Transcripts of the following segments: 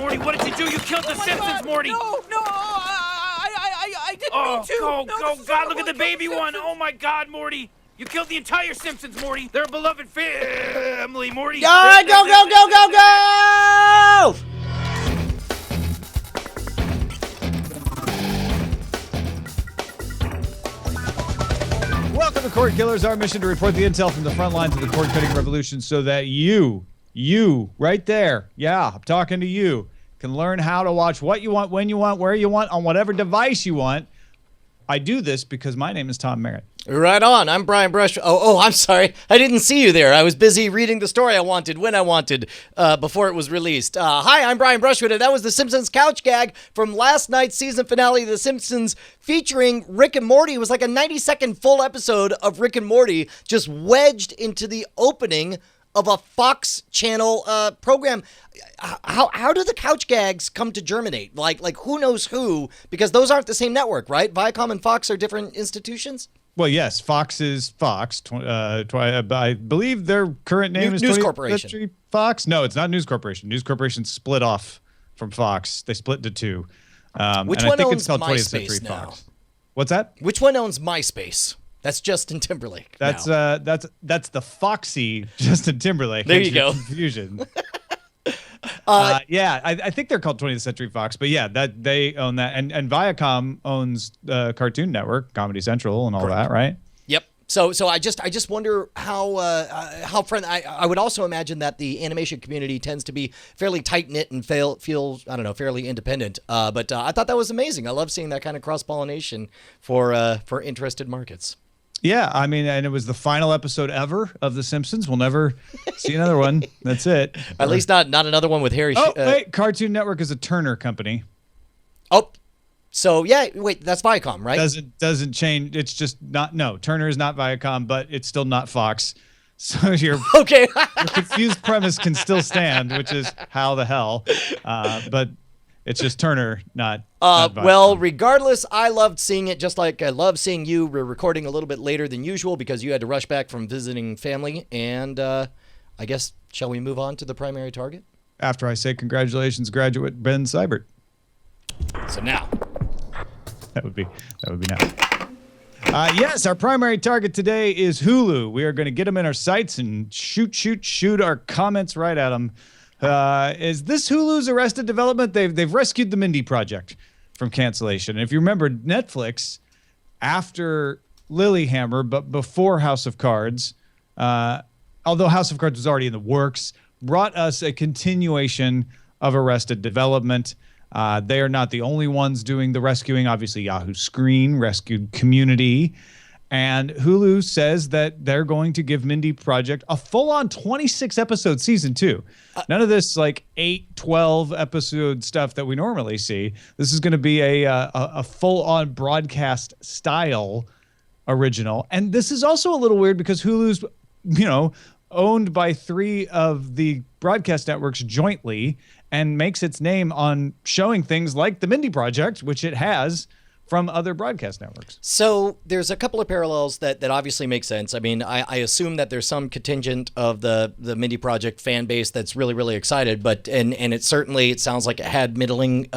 Morty, what did you do? You killed the Simpsons, Morty! No, I didn't mean to. Oh, God, look at the baby one! Oh, my God, Morty! You killed the entire Simpsons, Morty! They're a beloved family, Morty! All right, go! Welcome to Cordkillers, our mission to report the intel from the front lines of the cord-cutting revolution so that you, right there, yeah, I'm talking to you, can learn how to watch what you want, when you want, where you want, on whatever device you want. I do this because my name is Tom Merritt. Right on. I'm Brian Brush. Oh, I'm sorry. I didn't see you there. I was busy reading the story I wanted, when I wanted, before it was released. Hi, I'm Brian Brushwood, and that was the Simpsons couch gag from last night's season finale of The Simpsons featuring Rick and Morty. It was like a 90-second full episode of Rick and Morty just wedged into the opening of a Fox Channel program. How do the couch gags come to germinate? Like who knows who? Because those aren't the same network, right? Viacom and Fox are different institutions. Well, yes, Fox is Fox. I believe their current name is News Corporation. Fox? No, it's not News Corporation. News Corporation split off from Fox. They split into two. Which and one I think owns it's called 20th MySpace Century now? Fox. What's that? Which one owns MySpace? That's Justin Timberlake. That's now. that's the Foxy Justin Timberlake. There you go. Confusion. I think they're called 20th Century Fox, but yeah, that they own that, and Viacom owns Cartoon Network, Comedy Central, and all that, right? Yep. So I just wonder how friend. I would also imagine that the animation community tends to be fairly tight knit and feel I don't know, fairly independent. But I thought that was amazing. I love seeing that kind of cross pollination for interested markets. Yeah, I mean, and it was the final episode ever of The Simpsons. We'll never see another one. That's it. At least not another one with Harry. Oh, wait, Cartoon Network is a Turner company. Oh, so yeah, wait, that's Viacom, right? Doesn't change. It's just not. No, Turner is not Viacom, but it's still not Fox. So your okay, your confused premise can still stand, which is how the hell. But it's just Turner, not well, regardless, I loved seeing it, just like I love seeing you. We're recording a little bit later than usual because you had to rush back from visiting family. And I guess, shall we move on to the primary target? After I say congratulations, graduate Ben Seibert. So now. That would be nice. Yes, our primary target today is Hulu. We are going to get them in our sights and shoot our comments right at them. Is this Hulu's Arrested Development? They've rescued the Mindy Project from cancellation. And if you remember, Netflix, after Lilyhammer, but before House of Cards, although House of Cards was already in the works, brought us a continuation of Arrested Development. They are not the only ones doing the rescuing. Obviously, Yahoo Screen rescued Community. And Hulu says that they're going to give Mindy Project a full-on 26-episode season 2. None of this like 8, 12-episode stuff that we normally see. This is going to be a full-on broadcast style original. And this is also a little weird because Hulu's, owned by 3 of the broadcast networks jointly and makes its name on showing things like the Mindy Project, which it has from other broadcast networks. So there's a couple of parallels that obviously make sense. I mean, I assume that there's some contingent of the Mindy Project fan base that's really, really excited, but and it sounds like it had middling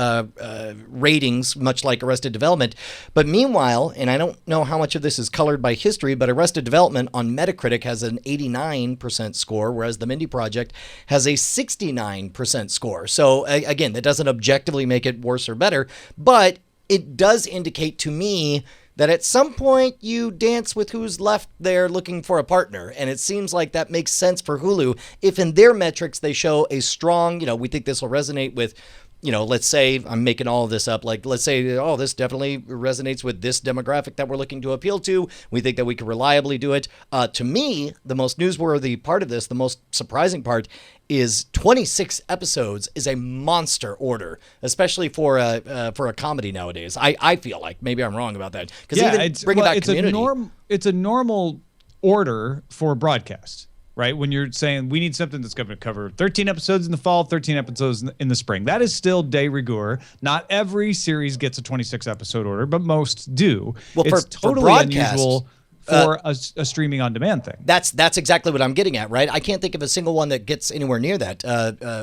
ratings, much like Arrested Development. But meanwhile, and I don't know how much of this is colored by history, but Arrested Development on Metacritic has an 89% score, whereas the Mindy Project has a 69% score. So again, that doesn't objectively make it worse or better, but it does indicate to me that at some point you dance with who's left there looking for a partner. And it seems like that makes sense for Hulu if in their metrics they show a strong, we think this will resonate with, let's say, I'm making all of this up, like let's say, this definitely resonates with this demographic that we're looking to appeal to. We think that we can reliably do it. To me, the most newsworthy part of this, the most surprising part, is 26 episodes is a monster order, especially for a comedy nowadays. I feel like maybe I'm wrong about that because even bringing back Community, it's a normal order for broadcast, right? When you're saying we need something that's going to cover 13 episodes in the fall, 13 episodes in the spring, that is still de rigueur. Not every series gets a 26 episode order, but most do. Well, it's totally unusual for a streaming on demand thing. That's exactly what I'm getting at, right? I can't think of a single one that gets anywhere near that.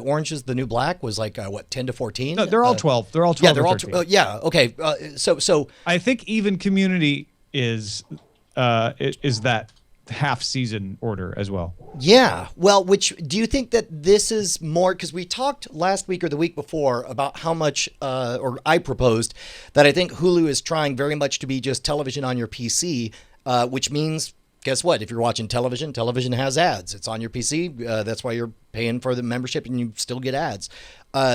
Orange is the New Black was like what, 10 to 14? No, they're all 12. They're all 12. Yeah, they're all 13. yeah. Okay. So I think even Community is that half season order as well. yeah. Well, which do you think that this is more, because we talked last week or the week before about how much, or I proposed that I think Hulu is trying very much to be just television on your PC, which means, guess what? If you're watching television, television has ads. It's on your PC. That's why you're paying for the membership and you still get ads.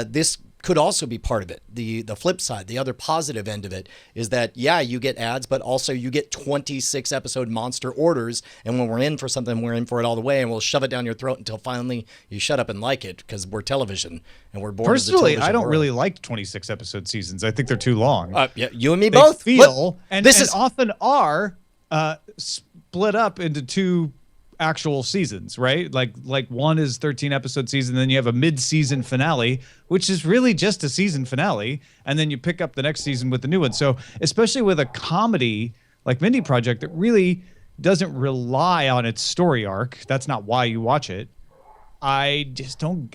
This could also be part of it. The flip side, the other positive end of it is that, yeah, you get ads, but also you get 26 episode monster orders. And when we're in for something, we're in for it all the way, and we'll shove it down your throat until finally you shut up and like it, because we're television and we're born. Personally, I don't really like 26 episode seasons. I think they're too long. Yeah, you and me both. Feel and often are split up into two actual seasons, right? Like one is 13 episode season, then you have a mid-season finale, which is really just a season finale, and then you pick up the next season with the new one. So especially with a comedy like Mindy Project that really doesn't rely on its story arc, that's not why you watch it. I just don't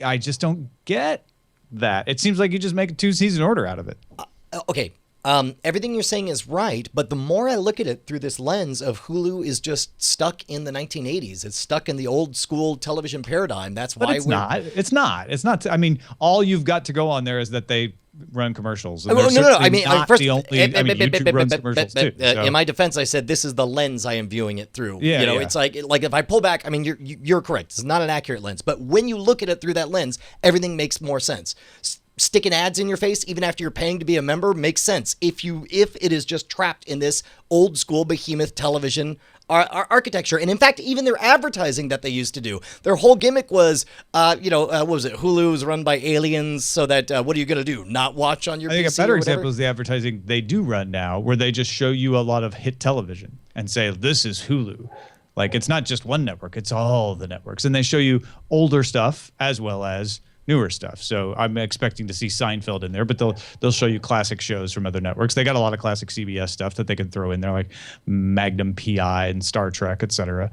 get that. It seems like you just make a 2-season order out of it. Okay. Everything you're saying is right, but the more I look at it through this lens of Hulu is just stuck in the 1980s. It's stuck in the old school television paradigm. That's why it's not. It's not. I mean, all you've got to go on there is that they run commercials. No. I mean, first, YouTube runs commercials too. In my defense, I said this is the lens I am viewing it through. Yeah, you know, it's like if I pull back, I mean, you're correct. It's not an accurate lens, but when you look at it through that lens, everything makes more sense. Sticking ads in your face even after you're paying to be a member makes sense if it is just trapped in this old school behemoth television architecture. And in fact, even their advertising that they used to do, their whole gimmick was, what was it? Hulu is run by aliens, so that what are you going to do? Not watch on your PC? I think a better example is the advertising they do run now, where they just show you a lot of hit television and say, this is Hulu. Like, it's not just one network, it's all the networks. And they show you older stuff as well as newer stuff. So I'm expecting to see Seinfeld in there, but they'll show you classic shows from other networks. They got a lot of classic CBS stuff that they can throw in there, like Magnum PI and Star Trek, etc.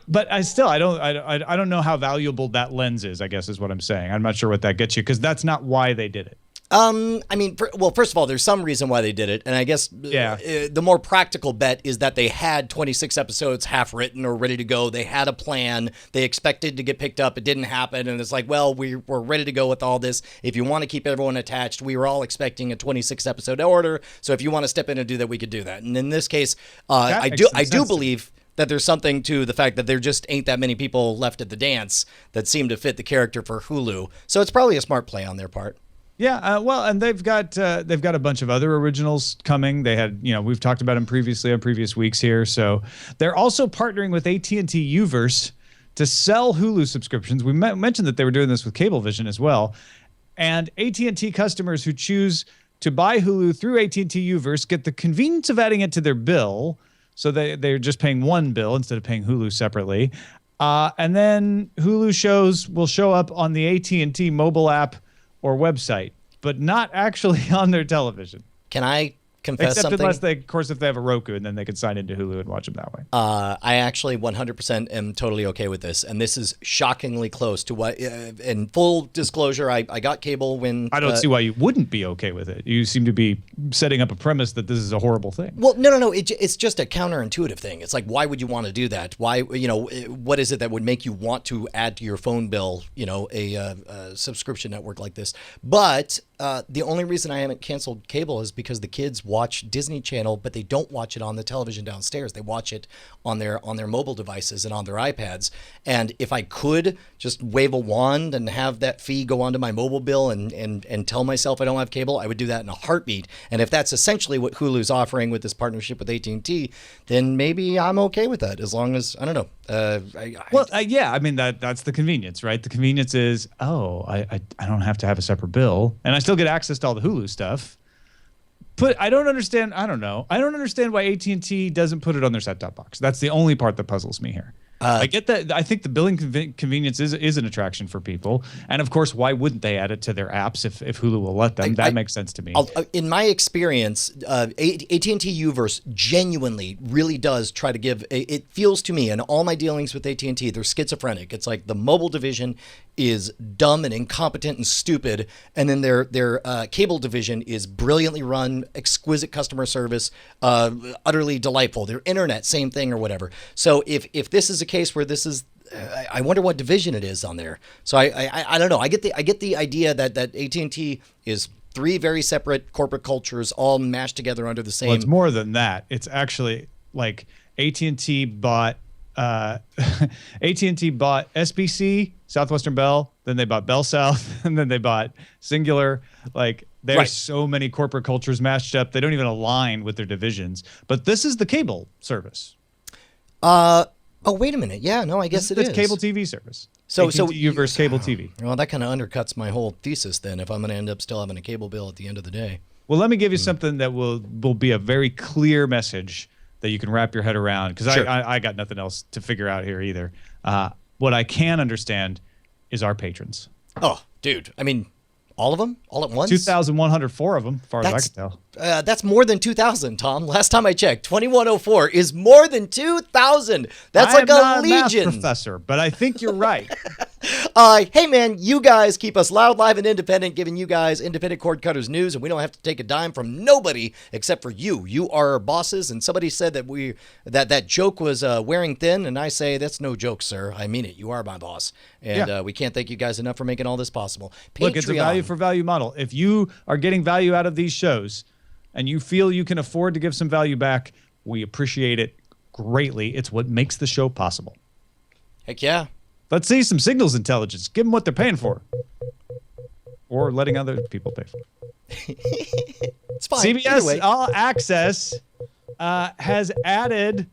But I don't know how valuable that lens is, I guess is what I'm saying. I'm not sure what that gets you, because that's not why they did it. I mean, first of all, there's some reason why they did it. And I guess the more practical bet is that they had 26 episodes half written or ready to go. They had a plan. They expected to get picked up. It didn't happen. And it's like, well, we're ready to go with all this. If you want to keep everyone attached, we were all expecting a 26 episode order. So if you want to step in and do that, we could do that. And in this case, I do believe that there's something to the fact that there just ain't that many people left at the dance that seem to fit the character for Hulu. So it's probably a smart play on their part. Yeah, well, and they've got a bunch of other originals coming. They had, we've talked about them previously on previous weeks here. So they're also partnering with AT&T Uverse to sell Hulu subscriptions. We mentioned that they were doing this with Cablevision as well. And AT&T customers who choose to buy Hulu through AT&T Uverse get the convenience of adding it to their bill. So they're just paying one bill instead of paying Hulu separately. And then Hulu shows will show up on the AT&T mobile app or website, but not actually on their television. Can I confess something? Except unless if they have a Roku, and then they can sign into Hulu and watch them that way. I actually 100% am totally okay with this, and this is shockingly close to what. In full disclosure, I got cable when. I don't see why you wouldn't be okay with it. You seem to be setting up a premise that this is a horrible thing. Well, no. It's just a counterintuitive thing. It's like, why would you want to do that? Why, what is it that would make you want to add to your phone bill, a subscription network like this? But the only reason I haven't canceled cable is because the kids watch Disney Channel, but they don't watch it on the television downstairs. They watch it on their mobile devices and on their iPads. And if I could just wave a wand and have that fee go onto my mobile bill and tell myself I don't have cable, I would do that in a heartbeat. And if that's essentially what Hulu's offering with this partnership with AT&T, then maybe I'm okay with that, as long as, I don't know. Yeah, I mean, that's the convenience, right? The convenience is, I don't have to have a separate bill, and I still get access to all the Hulu stuff. But I don't understand. I don't understand why AT&T doesn't put it on their set-top box. That's the only part that puzzles me here. I get that. I think the billing convenience is an attraction for people, and of course, why wouldn't they add it to their apps if Hulu will let them? That makes sense to me. In my experience, AT&T Uverse genuinely really does try to give. It feels to me, in all my dealings with AT&T, they're schizophrenic. It's like the mobile division is dumb and incompetent and stupid, and then their cable division is brilliantly run, exquisite customer service, utterly delightful. Their internet, same thing or whatever. So if this is a case where this is, I wonder what division it is on there. So I don't know. I get the idea that AT&T is three very separate corporate cultures all mashed together under the same. Well, it's more than that. It's actually like AT&T bought AT&T bought SBC, Southwestern Bell, then they bought Bell South, and then they bought Singular. Like there's so many corporate cultures mashed up. They don't even align with their divisions. But this is the cable service. Oh, wait a minute. Yeah, no, I guess it's cable TV service. So AT&T Uverse cable TV. Well, that kind of undercuts my whole thesis then if I'm going to end up still having a cable bill at the end of the day. Well, let me give you something that will be a very clear message that you can wrap your head around, because Sure. I got nothing else to figure out here either. What I can understand is our patrons. Oh, dude. I mean, all of them? All at once? 2,104 of them, as far as I can tell. That's more than 2,000, Tom. Last time I checked, 2,104 is more than 2,000. That's like a legion. I'm not a math professor, but I think you're right. Hey, man, you guys keep us loud, live, and independent, giving you guys independent cord cutters news, and we don't have to take a dime from nobody except for you. You are our bosses, and somebody said that that joke was wearing thin, and I say, that's no joke, sir. I mean it. You are my boss, and we can't thank you guys enough for making all this possible. Patreon. Look, it's a value for value model. If you are getting value out of these shows and you feel you can afford to give some value back, we appreciate it greatly. It's what makes the show possible. Heck yeah. Let's see some signals intelligence. Give them what they're paying for. Or letting other people pay for it. It's fine. CBS All Access has added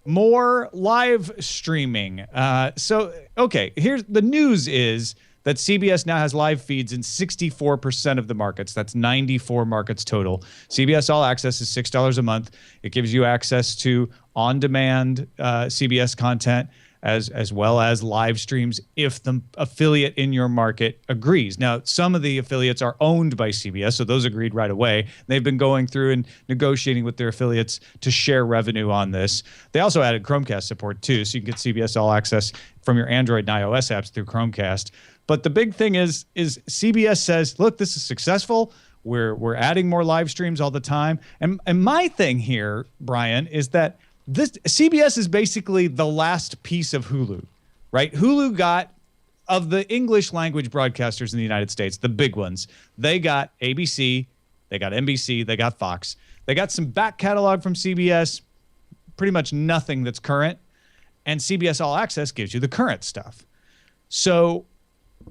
more live streaming. Okay, here's the news is that CBS now has live feeds in 64% of the markets. That's 94 markets total. CBS All Access is $6 a month. It gives you access to on-demand CBS content as well as live streams if the affiliate in your market agrees. Now, some of the affiliates are owned by CBS, so those agreed right away. They've been going through and negotiating with their affiliates to share revenue on this. They also added Chromecast support too, so you can get CBS All Access from your Android and iOS apps through Chromecast. But the big thing is CBS says, look, this is successful. We're adding more live streams all the time. And my thing here, Brian, is that this CBS is basically the last piece of Hulu, right? Hulu got, of the English language broadcasters in the United States, the big ones, they got ABC, they got NBC, they got Fox. They got some back catalog from CBS, pretty much nothing that's current. And CBS All Access gives you the current stuff. So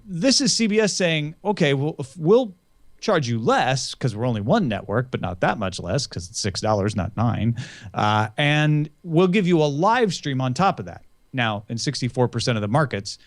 this is CBS saying, okay, well, if we'll charge you less because we're only one network, but not that much less because it's $6, not $9. And we'll give you a live stream on top of that. Now, in 64% of the markets,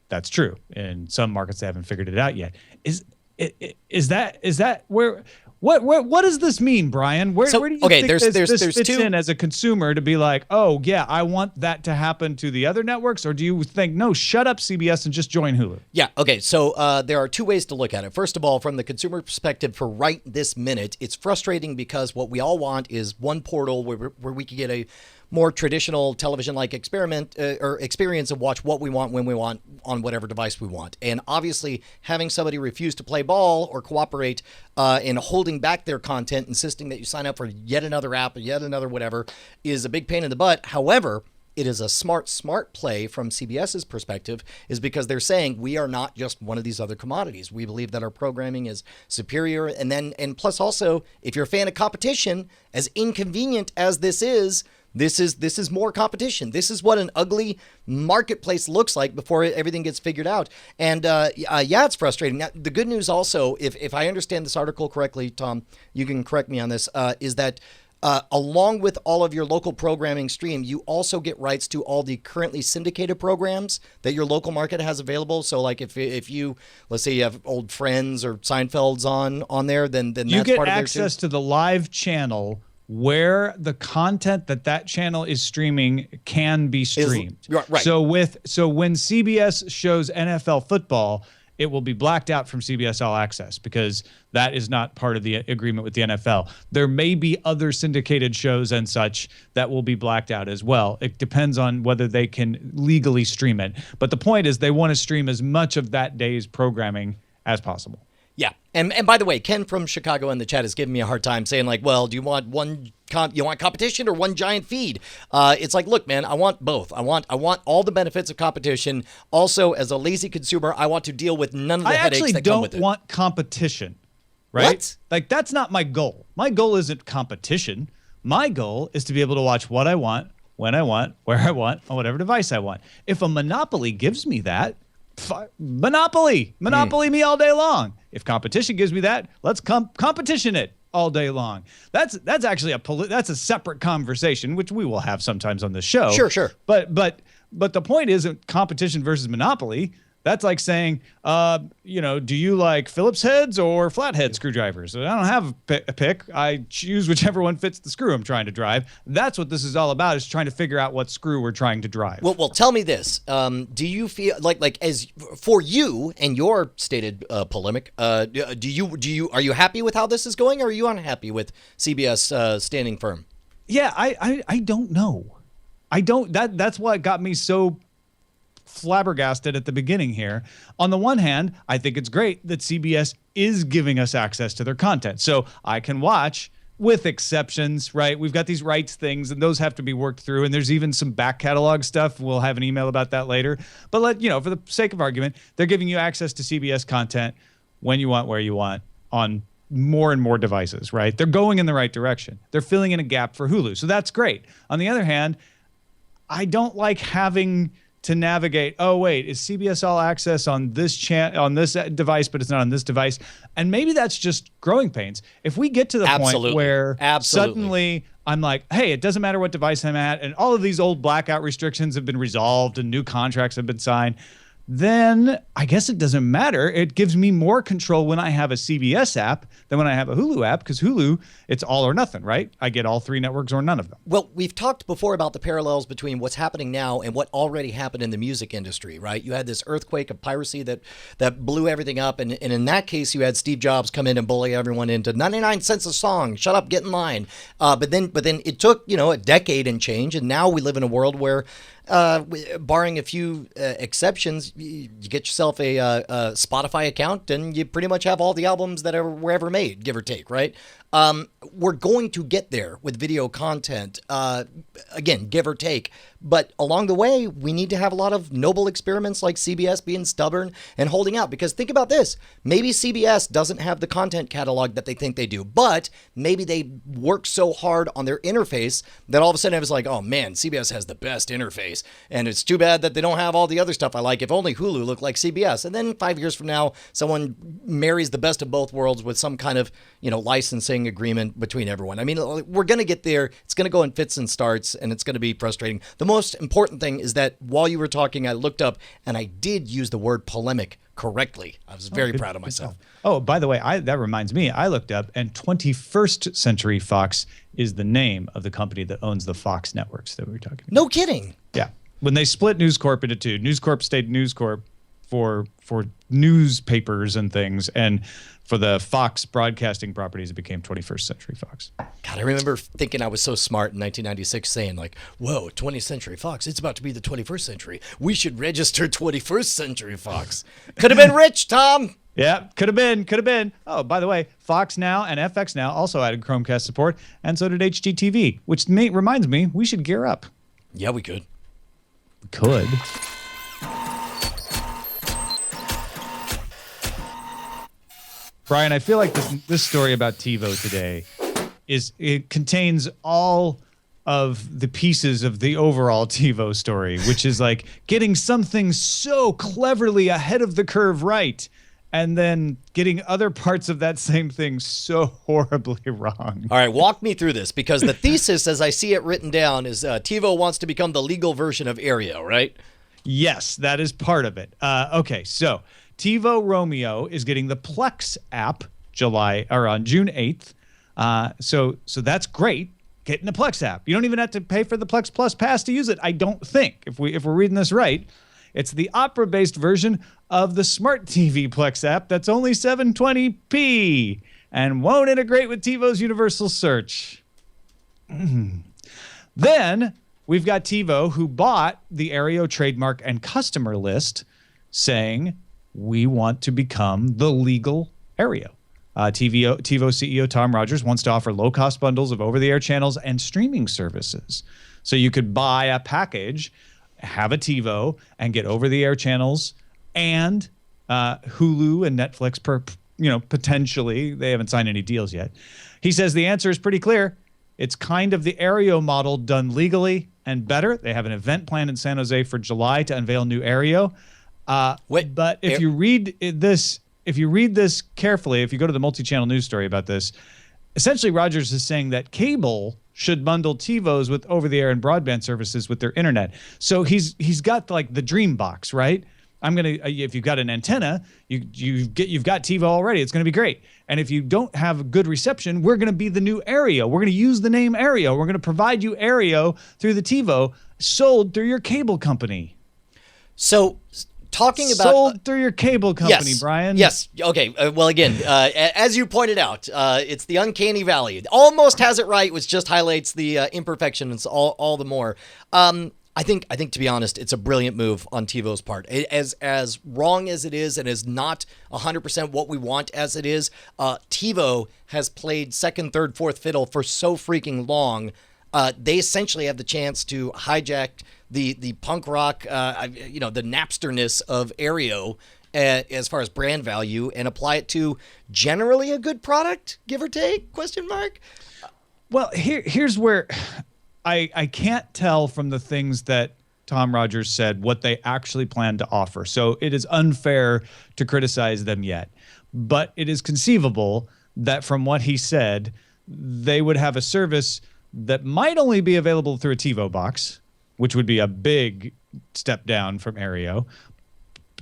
that's true. In some markets, they haven't figured it out yet. Is that where? What does this mean, Brian? Where do you think this fits in as a consumer to be like, oh, yeah, I want that to happen to the other networks? Or do you think, no, shut up, CBS, and just join Hulu? Yeah, okay, so there are two ways to look at it. First of all, from the consumer perspective, for right this minute, it's frustrating because what we all want is one portal where we can get a more traditional television-like experience and watch what we want when we want on whatever device we want. And obviously, having somebody refuse to play ball or cooperate in holding back their content, insisting that you sign up for yet another app or yet another whatever, is a big pain in the butt. However, it is a smart play from CBS's perspective, is because they're saying we are not just one of these other commodities. We believe that our programming is superior. And plus also, if you're a fan of competition, as inconvenient as this is more competition. This is what an ugly marketplace looks like before everything gets figured out. And yeah, it's frustrating. Now, the good news also, if I understand this article correctly, Tom, you can correct me on this, is that along with all of your local programming stream, you also get rights to all the currently syndicated programs that your local market has available. So like if you, let's say you have old Friends or Seinfeld's on there, then you that's get part of access to the live channel where the content that channel is streaming can be streamed. Right. So when CBS shows NFL football, it will be blacked out from CBS All Access because that is not part of the agreement with the NFL. There may be other syndicated shows and such that will be blacked out as well. It depends on whether they can legally stream it. But the point is they want to stream as much of that day's programming as possible. Yeah. And by the way, Ken from Chicago in the chat is giving me a hard time saying like, well, do you want you want competition or one giant feed? It's like, look, man, I want both. I want all the benefits of competition. Also, as a lazy consumer, I want to deal with none of the headaches that come with it. I actually don't want competition, right? What? Like, that's not my goal. My goal isn't competition. My goal is to be able to watch what I want, when I want, where I want, on whatever device I want. If a monopoly gives me that, monopoly me all day long. If competition gives me that, let's competition it all day long. That's actually that's a separate conversation, which we will have sometimes on this show. Sure. But the point isn't competition versus monopoly. That's like saying, do you like Phillips heads or flathead screwdrivers? I don't have a pick. I choose whichever one fits the screw I'm trying to drive. That's what this is all about, is trying to figure out what screw we're trying to drive. Well, tell me this. Do you feel like as for you and your stated polemic, are you happy with how this is going, or are you unhappy with CBS standing firm? Yeah, I don't know. That's what got me so flabbergasted at the beginning here. On the one hand, I think it's great that CBS is giving us access to their content. So I can watch, with exceptions, right? We've got these rights things, and those have to be worked through. And there's even some back catalog stuff. We'll have an email about that later. But for the sake of argument, they're giving you access to CBS content when you want, where you want, on more and more devices, right? They're going in the right direction. They're filling in a gap for Hulu. So that's great. On the other hand, I don't like having to navigate, oh wait, is CBS All Access on this device, but it's not on this device? And maybe that's just growing pains. If we get to the point where suddenly I'm like, hey, it doesn't matter what device I'm at, and all of these old blackout restrictions have been resolved and new contracts have been signed, then I guess it doesn't matter. It gives me more control when I have a CBS app than when I have a Hulu app, because Hulu, it's all or nothing, right? I get all three networks or none of them. Well, we've talked before about the parallels between what's happening now and what already happened in the music industry, right? You had this earthquake of piracy that blew everything up, and in that case, you had Steve Jobs come in and bully everyone into 99 cents a song, shut up, get in line. But then it took, a decade and change, and now we live in a world where barring a few exceptions, you get yourself a Spotify account and you pretty much have all the albums that were ever made, give or take, right? We're going to get there with video content, again, give or take. But along the way, we need to have a lot of noble experiments like CBS being stubborn and holding out. Because think about this. Maybe CBS doesn't have the content catalog that they think they do, but maybe they work so hard on their interface that all of a sudden it was like, oh man, CBS has the best interface. And it's too bad that they don't have all the other stuff I like. If only Hulu looked like CBS. And then 5 years from now, someone marries the best of both worlds with some kind of, licensing agreement between everyone. I mean, we're going to get there. It's going to go in fits and starts, and it's going to be frustrating. The most important thing is that while you were talking, I looked up and I did use the word polemic correctly. I was very proud of myself. Oh, by the way, that reminds me, I looked up, and 21st Century Fox is the name of the company that owns the Fox networks that we were talking about. No kidding. Yeah. When they split News Corp into two, News Corp stayed News Corp for newspapers and things, and for the Fox broadcasting properties, it became 21st Century Fox. God, I remember thinking I was so smart in 1996, saying like, whoa, 20th Century Fox, it's about to be the 21st century. We should register 21st Century Fox. Could have been rich, Tom. Yeah, could have been. Oh, by the way, Fox Now and FX Now also added Chromecast support, and so did HGTV, which reminds me, we should gear up. Yeah, we could. We could. Brian, I feel like this story about TiVo today it contains all of the pieces of the overall TiVo story, which is like getting something so cleverly ahead of the curve right, and then getting other parts of that same thing so horribly wrong. All right, walk me through this, because the thesis, as I see it written down, is TiVo wants to become the legal version of Aereo, right? Yes, that is part of it. Okay, so TiVo Romeo is getting the Plex app on June 8th. So that's great. getting the Plex app. You don't even have to pay for the Plex Plus pass to use it. I don't think, if we're reading this right. It's the Opera-based version of the Smart TV Plex app that's only 720p and won't integrate with TiVo's Universal Search. Then we've got TiVo, who bought the Aereo trademark and customer list, saying, we want to become the legal Aereo. TiVo CEO Tom Rogers wants to offer low-cost bundles of over-the-air channels and streaming services. So you could buy a package, have a TiVo, and get over-the-air channels and Hulu and Netflix potentially. They haven't signed any deals yet. He says the answer is pretty clear. It's kind of the Aereo model done legally and better. They have an event planned in San Jose for July to unveil new Aereo. But if you read this carefully, if you go to the multi-channel news story about this, essentially Rogers is saying that cable should bundle TiVos with over-the-air and broadband services with their internet. So he's got like the dream box, right? If you've got an antenna, you've got TiVo already. It's gonna be great. And if you don't have good reception, we're gonna be the new Aereo. We're gonna use the name Aereo. We're gonna provide you Aereo through the TiVo, sold through your cable company. So talking about sold through your cable company, yes, Brian. Yes. Okay. Well, again, as you pointed out, it's the uncanny valley. It almost has it right, which just highlights the imperfections all the more. I think to be honest, it's a brilliant move on TiVo's part. As wrong as it is, and is not 100% what we want as it is, TiVo has played second, third, fourth fiddle for so freaking long. They essentially have the chance to hijack the punk rock, the Napsterness of Aereo as far as brand value, and apply it to generally a good product, give or take, ? Well, here's where I can't tell from the things that Tom Rogers said what they actually plan to offer. So it is unfair to criticize them yet. But it is conceivable that from what he said, they would have a service that might only be available through a TiVo box, which would be a big step down from Aereo.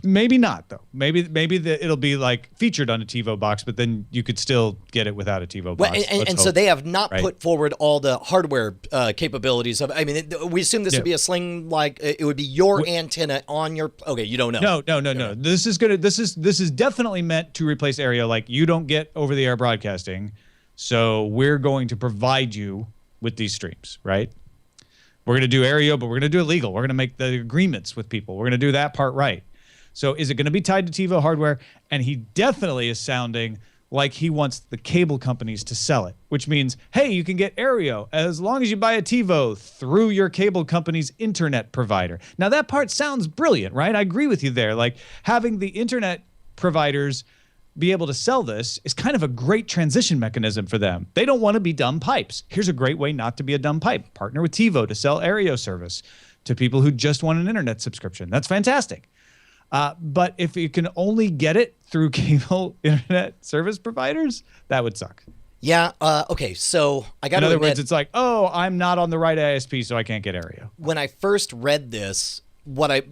Maybe not, though. Maybe it'll be like featured on a TiVo box, but then you could still get it without a TiVo box. And so they have not put forward all the hardware capabilities of. I mean, we assume this would be a sling, like it would be your antenna on your. Okay, you don't know. No. This is definitely meant to replace Aereo. Like, you don't get over-the-air broadcasting, so we're going to provide you with these streams, right? We're going to do Aereo, but we're going to do it legal. We're going to make the agreements with people. We're going to do that part right. So is it going to be tied to TiVo hardware? And he definitely is sounding like he wants the cable companies to sell it, which means, hey, you can get Aereo as long as you buy a TiVo through your cable company's internet provider. Now, that part sounds brilliant, right? I agree with you there. Like, having the internet providers be able to sell this is kind of a great transition mechanism for them. They don't want to be dumb pipes. Here's a great way not to be a dumb pipe. Partner with TiVo to sell Aereo service to people who just want an internet subscription. That's fantastic. But if you can only get it through cable internet service providers, that would suck. Yeah. Okay. So I got to admit, in other words, it's like, oh, I'm not on the right ISP, so I can't get Aereo. When I first read this, what I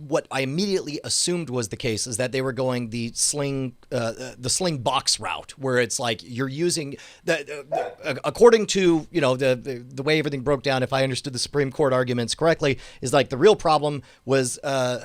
immediately assumed was the case is that they were going the sling box route, where it's like you're using according to the way everything broke down. If I understood the Supreme Court arguments correctly, is like the real problem was that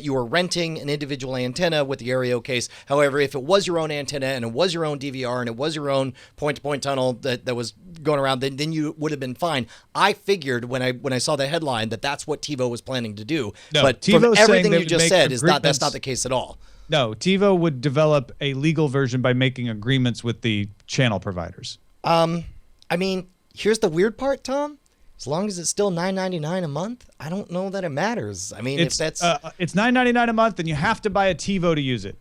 you were renting an individual antenna with the Aereo case. However, if it was your own antenna and it was your own DVR and it was your own point-to-point tunnel that was going around, then you would have been fine. I figured when I saw the headline that that's what TiVo was planning to do. No, but TiVo's from everything saying you just said, that's not the case at all. No, TiVo would develop a legal version by making agreements with the channel providers. I mean, here's the weird part, Tom. As long as it's still $9.99 a month, I don't know that it matters. I mean, it's $9.99 a month, and you have to buy a TiVo to use it.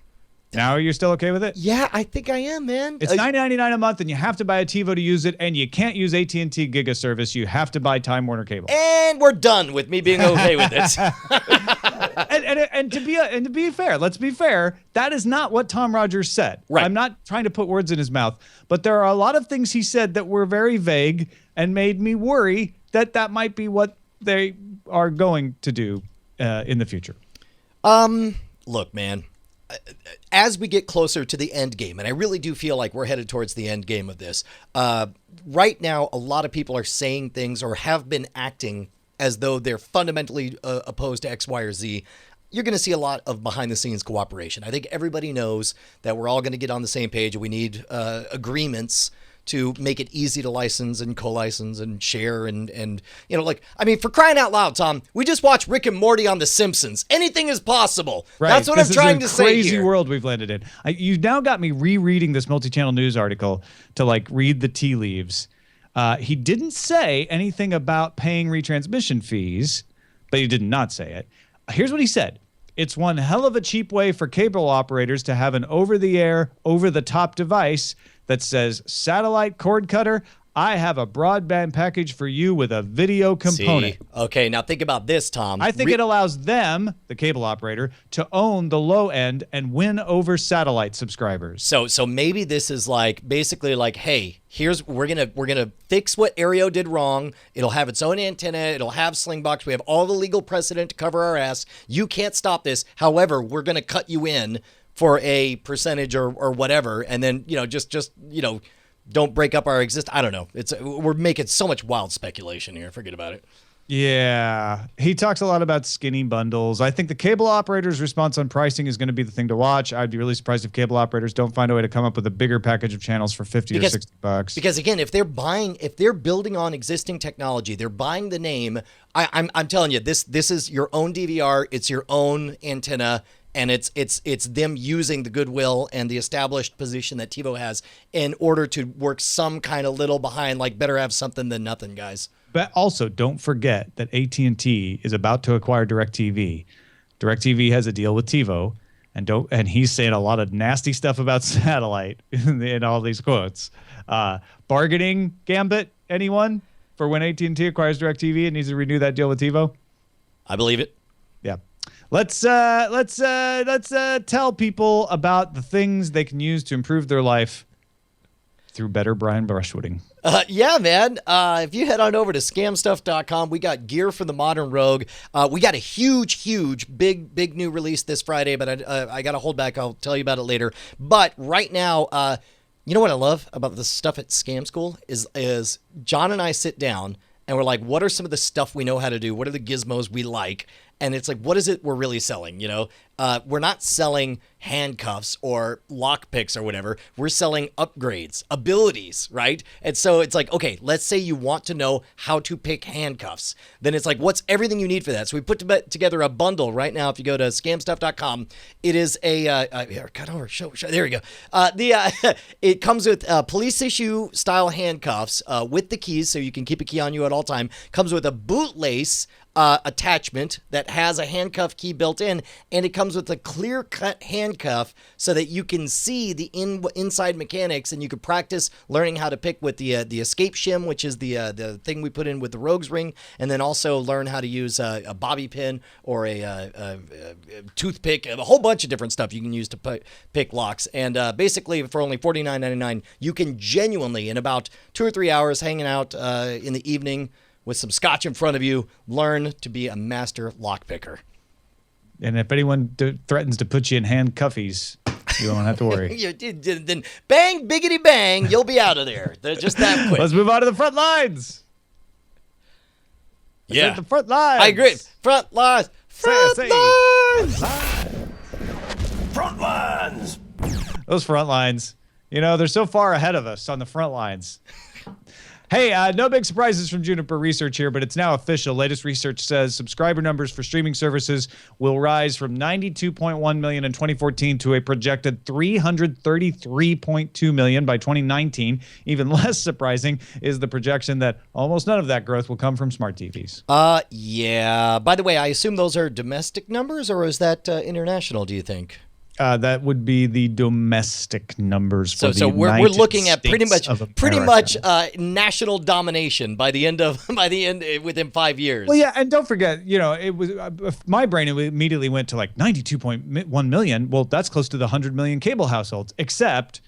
Now, are you still okay with it? Yeah, I think I am, man. It's $9.99 a month, and you have to buy a TiVo to use it, and you can't use AT&T Giga service. You have to buy Time Warner Cable. And we're done with me being okay with it. and to be fair, let's be fair. That is not what Tom Rogers said. Right. I'm not trying to put words in his mouth, but there are a lot of things he said that were very vague and made me worry that might be what they are going to do in the future. Look, man. as we get closer to the end game, and I really do feel like we're headed towards the end game of this, right now, a lot of people are saying things or have been acting as though they're fundamentally opposed to X, Y, or Z. You're going to see a lot of behind-the-scenes cooperation. I think everybody knows that we're all going to get on the same page, and we need agreements to make it easy to license and co-license and share and you know, like, I mean, for crying out loud, Tom, we just watched Rick and Morty on The Simpsons. Anything is possible. Right. That's what I'm trying to say here. This is a crazy world we've landed in. You now got me rereading this multi-channel news article to like read the tea leaves. He didn't say anything about paying retransmission fees, but he did not say it. Here's what he said. It's one hell of a cheap way for cable operators to have an over-the-air, over-the-top device that says, satellite cord cutter, I have a broadband package for you with a video component. See? Okay, now think about this, Tom. I think it allows them, the cable operator, to own the low end and win over satellite subscribers. So maybe this is like basically like, hey, we're gonna fix what Aereo did wrong. It'll have its own antenna. It'll have Slingbox. We have all the legal precedent to cover our ass. You can't stop this. However, we're gonna cut you in for a percentage or whatever, and then just don't break up our I don't know. We're making so much wild speculation here. Forget about it. Yeah. He talks a lot about skinny bundles. I think the cable operator's response on pricing is going to be the thing to watch. I'd be really surprised if cable operators don't find a way to come up with a bigger package of channels for $50 or $60. Because again, if they're building on existing technology, they're buying the name. I'm telling you, this is your own DVR. It's your own antenna. And it's them using the goodwill and the established position that TiVo has in order to work some kind of little behind, like better have something than nothing, guys. But also, don't forget that AT&T is about to acquire DirecTV. DirecTV has a deal with TiVo, and he's saying a lot of nasty stuff about satellite in all these quotes. Bargaining gambit, anyone, for when AT&T acquires DirecTV and needs to renew that deal with TiVo? I believe it. Yeah. Let's tell people about the things they can use to improve their life through better Brian brushwooding. Yeah, man. If you head on over to scamstuff.com, we got gear for the modern rogue. We got a huge, big new release this Friday, but I got to hold back. I'll tell you about it later. But right now, you know what I love about the stuff at Scam School is John and I sit down and we're like, what are some of the stuff we know how to do? What are the gizmos we like? And it's like, what is it we're really selling? We're not selling handcuffs or lockpicks or whatever. We're selling upgrades, abilities, right? And so it's like, okay, let's say you want to know how to pick handcuffs. Then it's like, what's everything you need for that? So we put together a bundle right now. If you go to scamstuff.com, it is here, cut over, show. There we go. It comes with police issue style handcuffs with the keys, so you can keep a key on you at all time. Comes with a bootlace attachment that has a handcuff key built in, and it comes with a clear-cut handcuff so that you can see the inside mechanics, and you can practice learning how to pick with the escape shim, which is the thing we put in with the rogue's ring, and then also learn how to use a bobby pin or a toothpick, a whole bunch of different stuff you can use to pick locks. And basically, for only $49.99, you can genuinely, in about 2 or 3 hours, hanging out in the evening with some scotch in front of you, learn to be a master lockpicker. And if anyone threatens to put you in handcuffies, you won't have to worry. Then bang, biggity bang, you'll be out of there. They're just that quick. Let's move on to the front lines. Yeah. The front lines. I agree. Front lines. Front lines. Front lines. Those front lines. They're so far ahead of us on the front lines. Hey, no big surprises from Juniper Research here, but it's now official. Latest research says subscriber numbers for streaming services will rise from 92.1 million in 2014 to a projected 333.2 million by 2019. Even less surprising is the projection that almost none of that growth will come from smart TVs. Yeah. By the way, I assume those are domestic numbers, or is that international, do you think? That would be the domestic numbers for the we're looking at pretty much national domination within 5 years. Well, yeah, and don't forget, it was my brain immediately went to like 92.1 million. Well, that's close to the 100 million cable households, except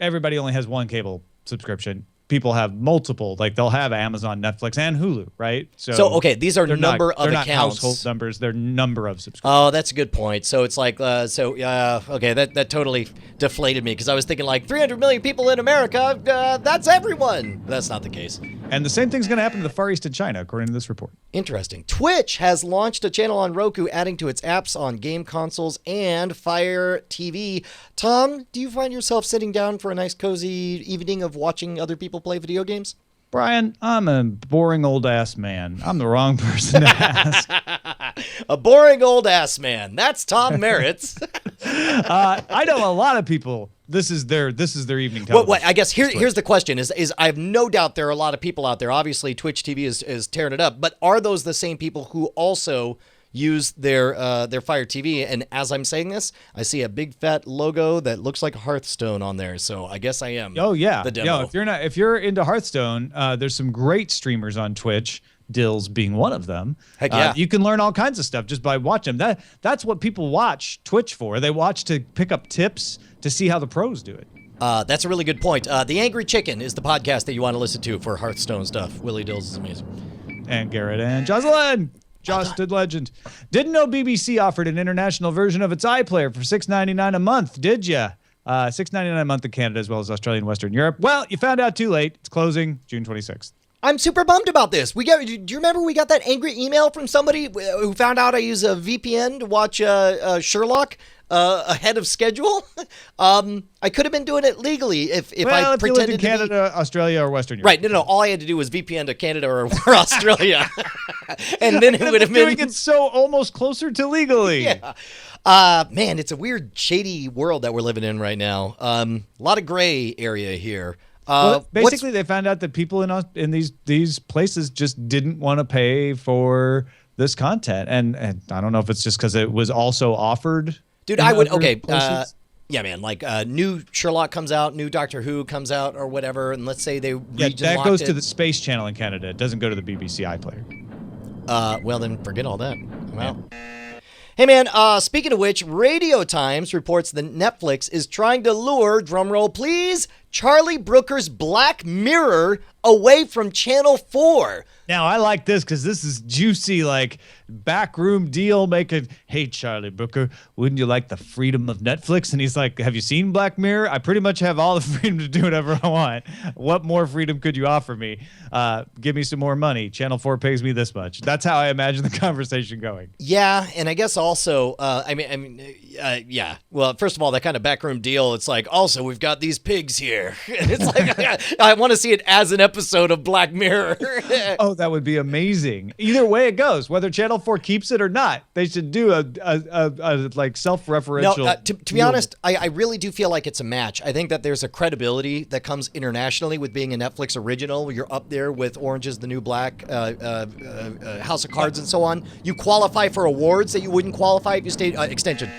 everybody only has one cable subscription. people have multiple, like they'll have Amazon, Netflix, and Hulu, right? So okay, these are number of they're accounts. Not household numbers, they're number of subscribers. Oh, that's a good point. So it's like, okay, that totally deflated me because I was thinking like 300 million people in America, that's everyone. That's not the case. And the same thing's going to happen to the Far East in China, according to this report. Interesting. Twitch has launched a channel on Roku, adding to its apps on game consoles and Fire TV. Tom, do you find yourself sitting down for a nice cozy evening of watching other people play video games? Brian, I'm a boring old ass man. I'm the wrong person to ask. A boring old ass man. That's Tom Merritt's. I know a lot of people. This is their evening television. Well, I guess here's the question: is I have no doubt there are a lot of people out there. Obviously, Twitch TV is tearing it up. But are those the same people who also use their Fire TV? And as I'm saying this, I see a big fat logo that looks like Hearthstone on there. So I guess I am. Oh yeah, the demo. Yeah. If you're into Hearthstone, there's some great streamers on Twitch. Dills being one of them. Heck yeah. You can learn all kinds of stuff just by watching them. That's what people watch Twitch for. They watch to pick up tips to see how the pros do it. That's a really good point. The Angry Chicken is the podcast that you want to listen to for Hearthstone stuff. Willie Dills is amazing. And Garrett and Jocelyn. Justin Legend. Didn't know BBC offered an international version of its iPlayer for $6.99 a month, did ya? $6.99 a month in Canada as well as Australia and Western Europe. Well, you found out too late. It's closing June 26th. I'm super bummed about this. Do you remember we got that angry email from somebody who found out I use a VPN to watch Sherlock ahead of schedule? I could have been doing it legally if I pretended you lived in to Canada, Australia, or Western Europe. Right. No. All I had to do was VPN to Canada or Australia, and then it would have been doing it so almost closer to legally. Yeah. Man, it's a weird, shady world that we're living in right now. A lot of gray area here. Well, basically, they found out that people in these places just didn't want to pay for this content, and I don't know if it's just because it was also offered. Dude, I would yeah, man. Like new Sherlock comes out, new Doctor Who comes out, or whatever, and let's say they that goes to the Space Channel in Canada. It doesn't go to the BBC iPlayer. Well, then forget all that. Well. Yeah. Hey man, speaking of which, Radio Times reports that Netflix is trying to lure, drumroll please, Charlie Brooker's Black Mirror away from Channel 4. Now, I like this because this is juicy, like backroom deal making. Hey, Charlie Brooker, wouldn't you like the freedom of Netflix? And he's like, have you seen Black Mirror? I pretty much have all the freedom to do whatever I want. What more freedom could you offer me? Give me some more money. Channel 4 pays me this much. That's how I imagine the conversation going. Yeah, and I guess also, yeah. Well, first of all, that kind of backroom deal, it's like, also, we've got these pigs here. And it's like, I want to see it as an episode of Black Mirror. Oh, that would be amazing. Either way it goes, whether Channel 4 keeps it or not, they should do a like self-referential. No, to be honest, I really do feel like it's a match. I think that there's a credibility that comes internationally with being a Netflix original. You're up there with Orange is the New Black, House of Cards, and so on. You qualify for awards that you wouldn't qualify if you stayed extension.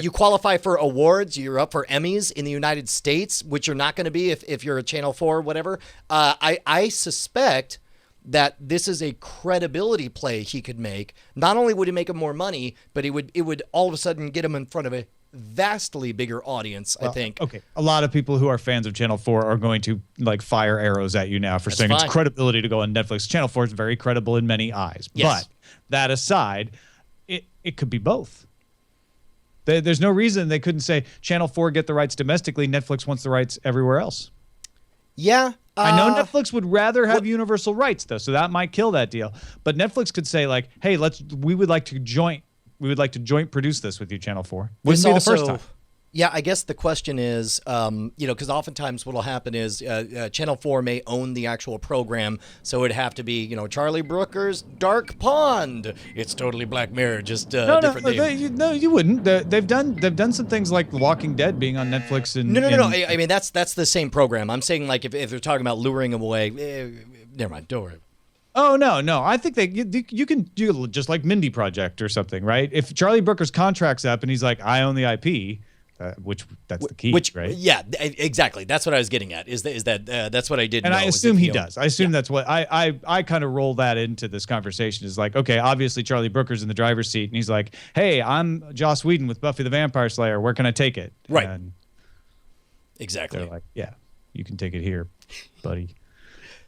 You qualify for awards. You're up for Emmys in the United States, which you're not going to be if you're a Channel 4 or whatever. I suspect that this is a credibility play he could make. Not only would it make him more money, but it would all of a sudden get him in front of a vastly bigger audience, I think. Okay. A lot of people who are fans of Channel 4 are going to like fire arrows at you now for saying it's credibility to go on Netflix. Channel 4 is very credible in many eyes. Yes. But that aside, it could be both. There's no reason they couldn't say Channel 4 get the rights domestically, Netflix wants the rights everywhere else. Yeah. I know Netflix would rather have universal rights though, so that might kill that deal. But Netflix could say like, "Hey, we would like to joint produce this with you, Channel 4." Wouldn't be the first time. Yeah, I guess the question is, because oftentimes what will happen is Channel 4 may own the actual program, so it'd have to be, Charlie Brooker's Dark Pond. It's totally Black Mirror, just different name. No, you wouldn't. They've done some things like The Walking Dead being on Netflix. And No. I mean, that's the same program. I'm saying like if they're talking about luring them away, never mind. Don't worry. Oh, no. I think you can do just like Mindy Project or something, right? If Charlie Brooker's contract's up and he's like, I own the IP. That's the key, right? Yeah, exactly. That's what I was getting at. Is that that's what I did. And I assume he does. I assume that's what I kind of roll that into this conversation. Is like, okay, obviously Charlie Brooker's in the driver's seat, and he's like, "Hey, I'm Joss Whedon with Buffy the Vampire Slayer. Where can I take it?" Right. And exactly. They're like, "Yeah, you can take it here, buddy."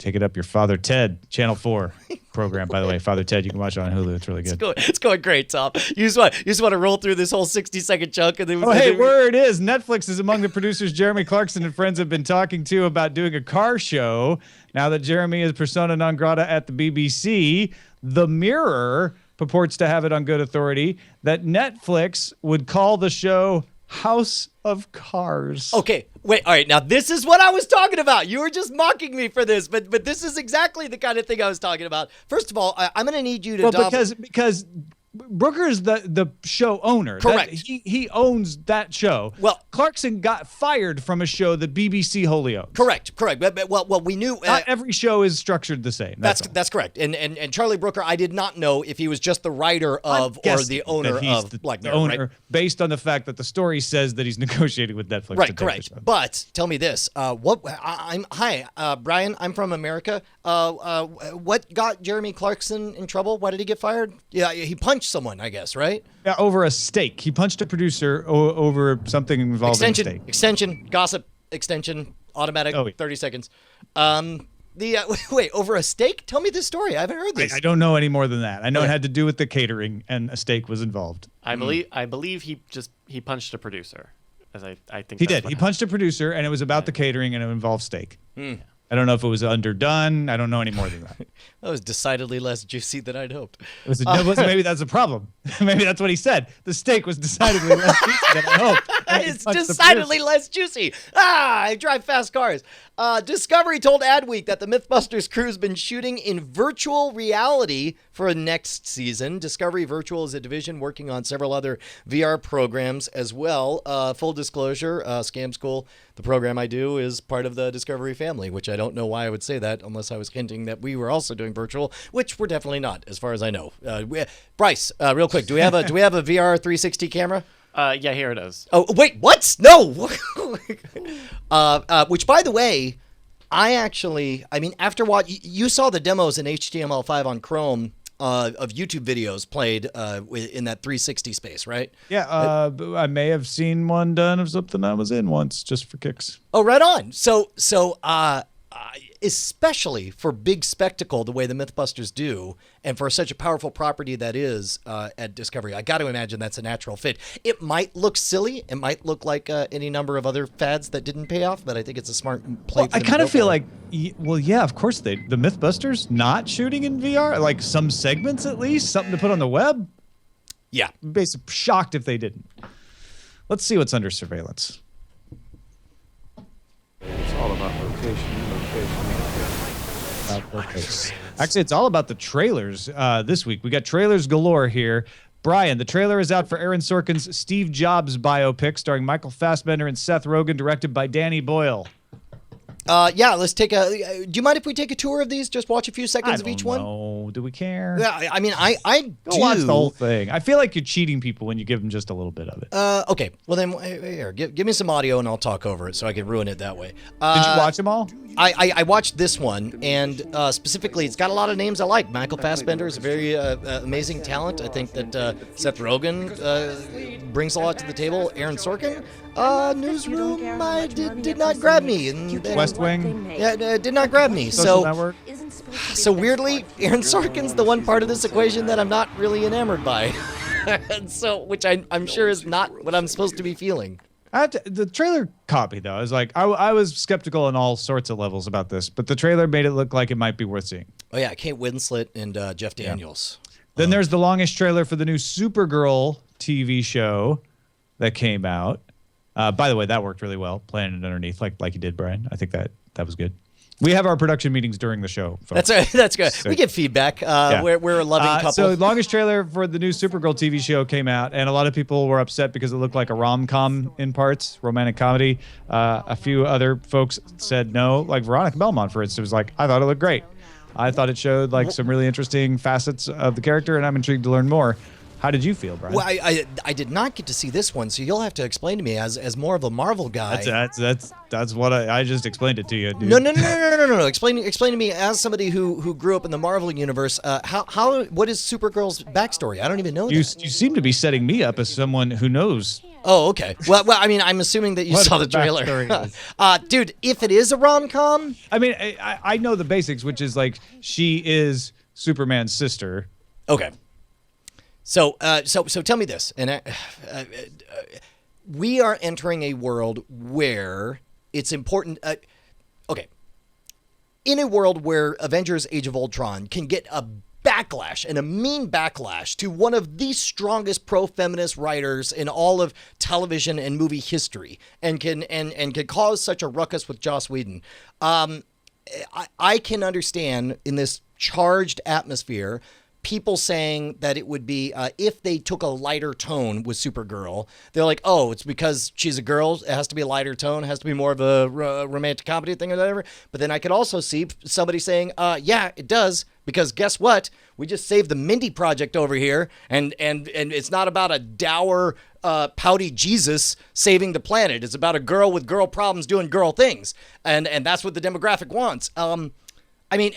Take It Up Your Father Ted, Channel 4 program, by the way. Father Ted, you can watch it on Hulu. It's really good. It's going great, Tom. You just want to roll through this whole 60-second chunk. And then, word is Netflix is among the producers Jeremy Clarkson and friends have been talking to about doing a car show. Now that Jeremy is persona non grata at the BBC, The Mirror purports to have it on good authority that Netflix would call the show House of Cars. Okay, wait, all right. Now, this is what I was talking about. You were just mocking me for this, but this is exactly the kind of thing I was talking about. First of all, I'm going to need you to... Because Brooker is the show owner. Correct. He owns that show. Well, Clarkson got fired from a show that BBC wholly owns. Correct. Well, we knew... Not every show is structured the same. That's correct. And Charlie Brooker, I did not know if he was just the writer of or the owner of Black Mirror, owner, right? Based on the fact that the story says that he's negotiating with Netflix. Right, correct. But tell me this: Brian. I'm from America. What got Jeremy Clarkson in trouble? Why did he get fired? Yeah, he punched someone, I guess, right? Yeah, over a steak. He punched a producer over something involving steak. Extension, gossip, extension, automatic, 30 seconds. Wait, over a steak? Tell me this story. I haven't heard this. I don't know any more than that. I know it had to do with the catering, and a steak was involved. I believe he punched a producer. As I think he did. He punched a produder, and it was about the catering, and it involved steak. I don't know if it was underdone. I don't know any more than that. That was decidedly less juicy than I'd hoped. Maybe that's a problem. Maybe that's what he said. The steak was decidedly less juicy than I hoped. It's decidedly less juicy. I drive fast cars. Discovery told Adweek that the MythBusters crew's been shooting in virtual reality for next season. Discovery Virtual is a division working on several other VR programs as well. Full disclosure, Scam School, the program I do, is part of the Discovery family, which I don't know why I would say that unless I was hinting that we were also doing virtual, which we're definitely not, as far as I know. Bryce, real quick, do we have a VR 360 camera? Yeah, here it is. Oh, wait, what? No! Which, by the way, after you saw the demos in HTML5 on Chrome of YouTube videos played in that 360 space, right? Yeah, I may have seen one done of something I was in once, just for kicks. Oh, right on. So, especially for big spectacle, the way the MythBusters do, and for such a powerful property that is at Discovery, I got to imagine that's a natural fit. It might look silly. It might look like any number of other fads that didn't pay off, but I think it's a smart play. Well, I kind of feel like, yeah, of course the MythBusters not shooting in VR, like some segments at least, something to put on the web. Yeah. Basically shocked if they didn't. Let's see what's under surveillance. It's all about location. Actually, it's all about the trailers this week. We got trailers galore here. Brian, the trailer is out for Aaron Sorkin's Steve Jobs biopic starring Michael Fassbender and Seth Rogen, directed by Danny Boyle. Yeah, let's take do you mind if we take a tour of these? Just watch a few seconds of each one? No, do we care? Yeah, I mean, I Go watch the whole thing. I feel like you're cheating people when you give them just a little bit of it. Okay, well then, here, give me some audio and I'll talk over it so I can ruin it that way. Did you watch them all? I watched this one, and specifically, it's got a lot of names I like. Michael Fassbender is a very amazing talent. I think that Seth Rogen brings a lot to the table. Aaron Sorkin, Newsroom, did not grab me. And West Wing? Yeah, did not grab me. Social Network? So weirdly, Aaron Sorkin's the one part of this equation that I'm not really enamored by. Which I'm sure is not what I'm supposed to be feeling. The trailer caught me, though. I was like, I was skeptical on all sorts of levels about this, but the trailer made it look like it might be worth seeing. Oh, yeah, Kate Winslet and Jeff Daniels. Yeah. Then there's the longest trailer for the new Supergirl TV show that came out. By the way, that worked really well, playing it underneath like you did, Brian. I think that was good. We have our production meetings during the show, folks. That's good. So, we get feedback. We're a loving couple. So longest trailer for the new Supergirl TV show came out, and a lot of people were upset because it looked like a rom-com in parts, romantic comedy. A few other folks said no, like Veronica Belmont, for instance, was like, I thought it looked great. I thought it showed like some really interesting facets of the character, and I'm intrigued to learn more. How did you feel, Brian? Well, I did not get to see this one, so you'll have to explain to me as more of a Marvel guy. That's what I just explained it to you, dude. No. Explain to me as somebody who grew up in the Marvel universe. What is Supergirl's backstory? I don't even know. You seem to be setting me up as someone who knows Oh, okay. Well, I mean, I'm assuming that you What saw the the trailer. backstory Dude, if it is a rom-com, I mean, I know the basics, which is like she is Superman's sister. okay. So tell me this, and we are entering a world where it's important. Okay, in a world where Avengers: Age of Ultron can get a backlash and a mean backlash to one of the strongest pro-feminist writers in all of television and movie history, and can cause such a ruckus with Joss Whedon. I can understand in this charged atmosphere people saying that it would be if they took a lighter tone with Supergirl. They're like, oh, it's because she's a girl, it has to be a lighter tone, it has to be more of a romantic comedy thing or whatever. But then I could also see somebody saying, yeah, it does, because guess what? We just saved the Mindy Project over here, and it's not about a dour, pouty Jesus saving the planet. It's about a girl with girl problems doing girl things, and that's what the demographic wants. I mean,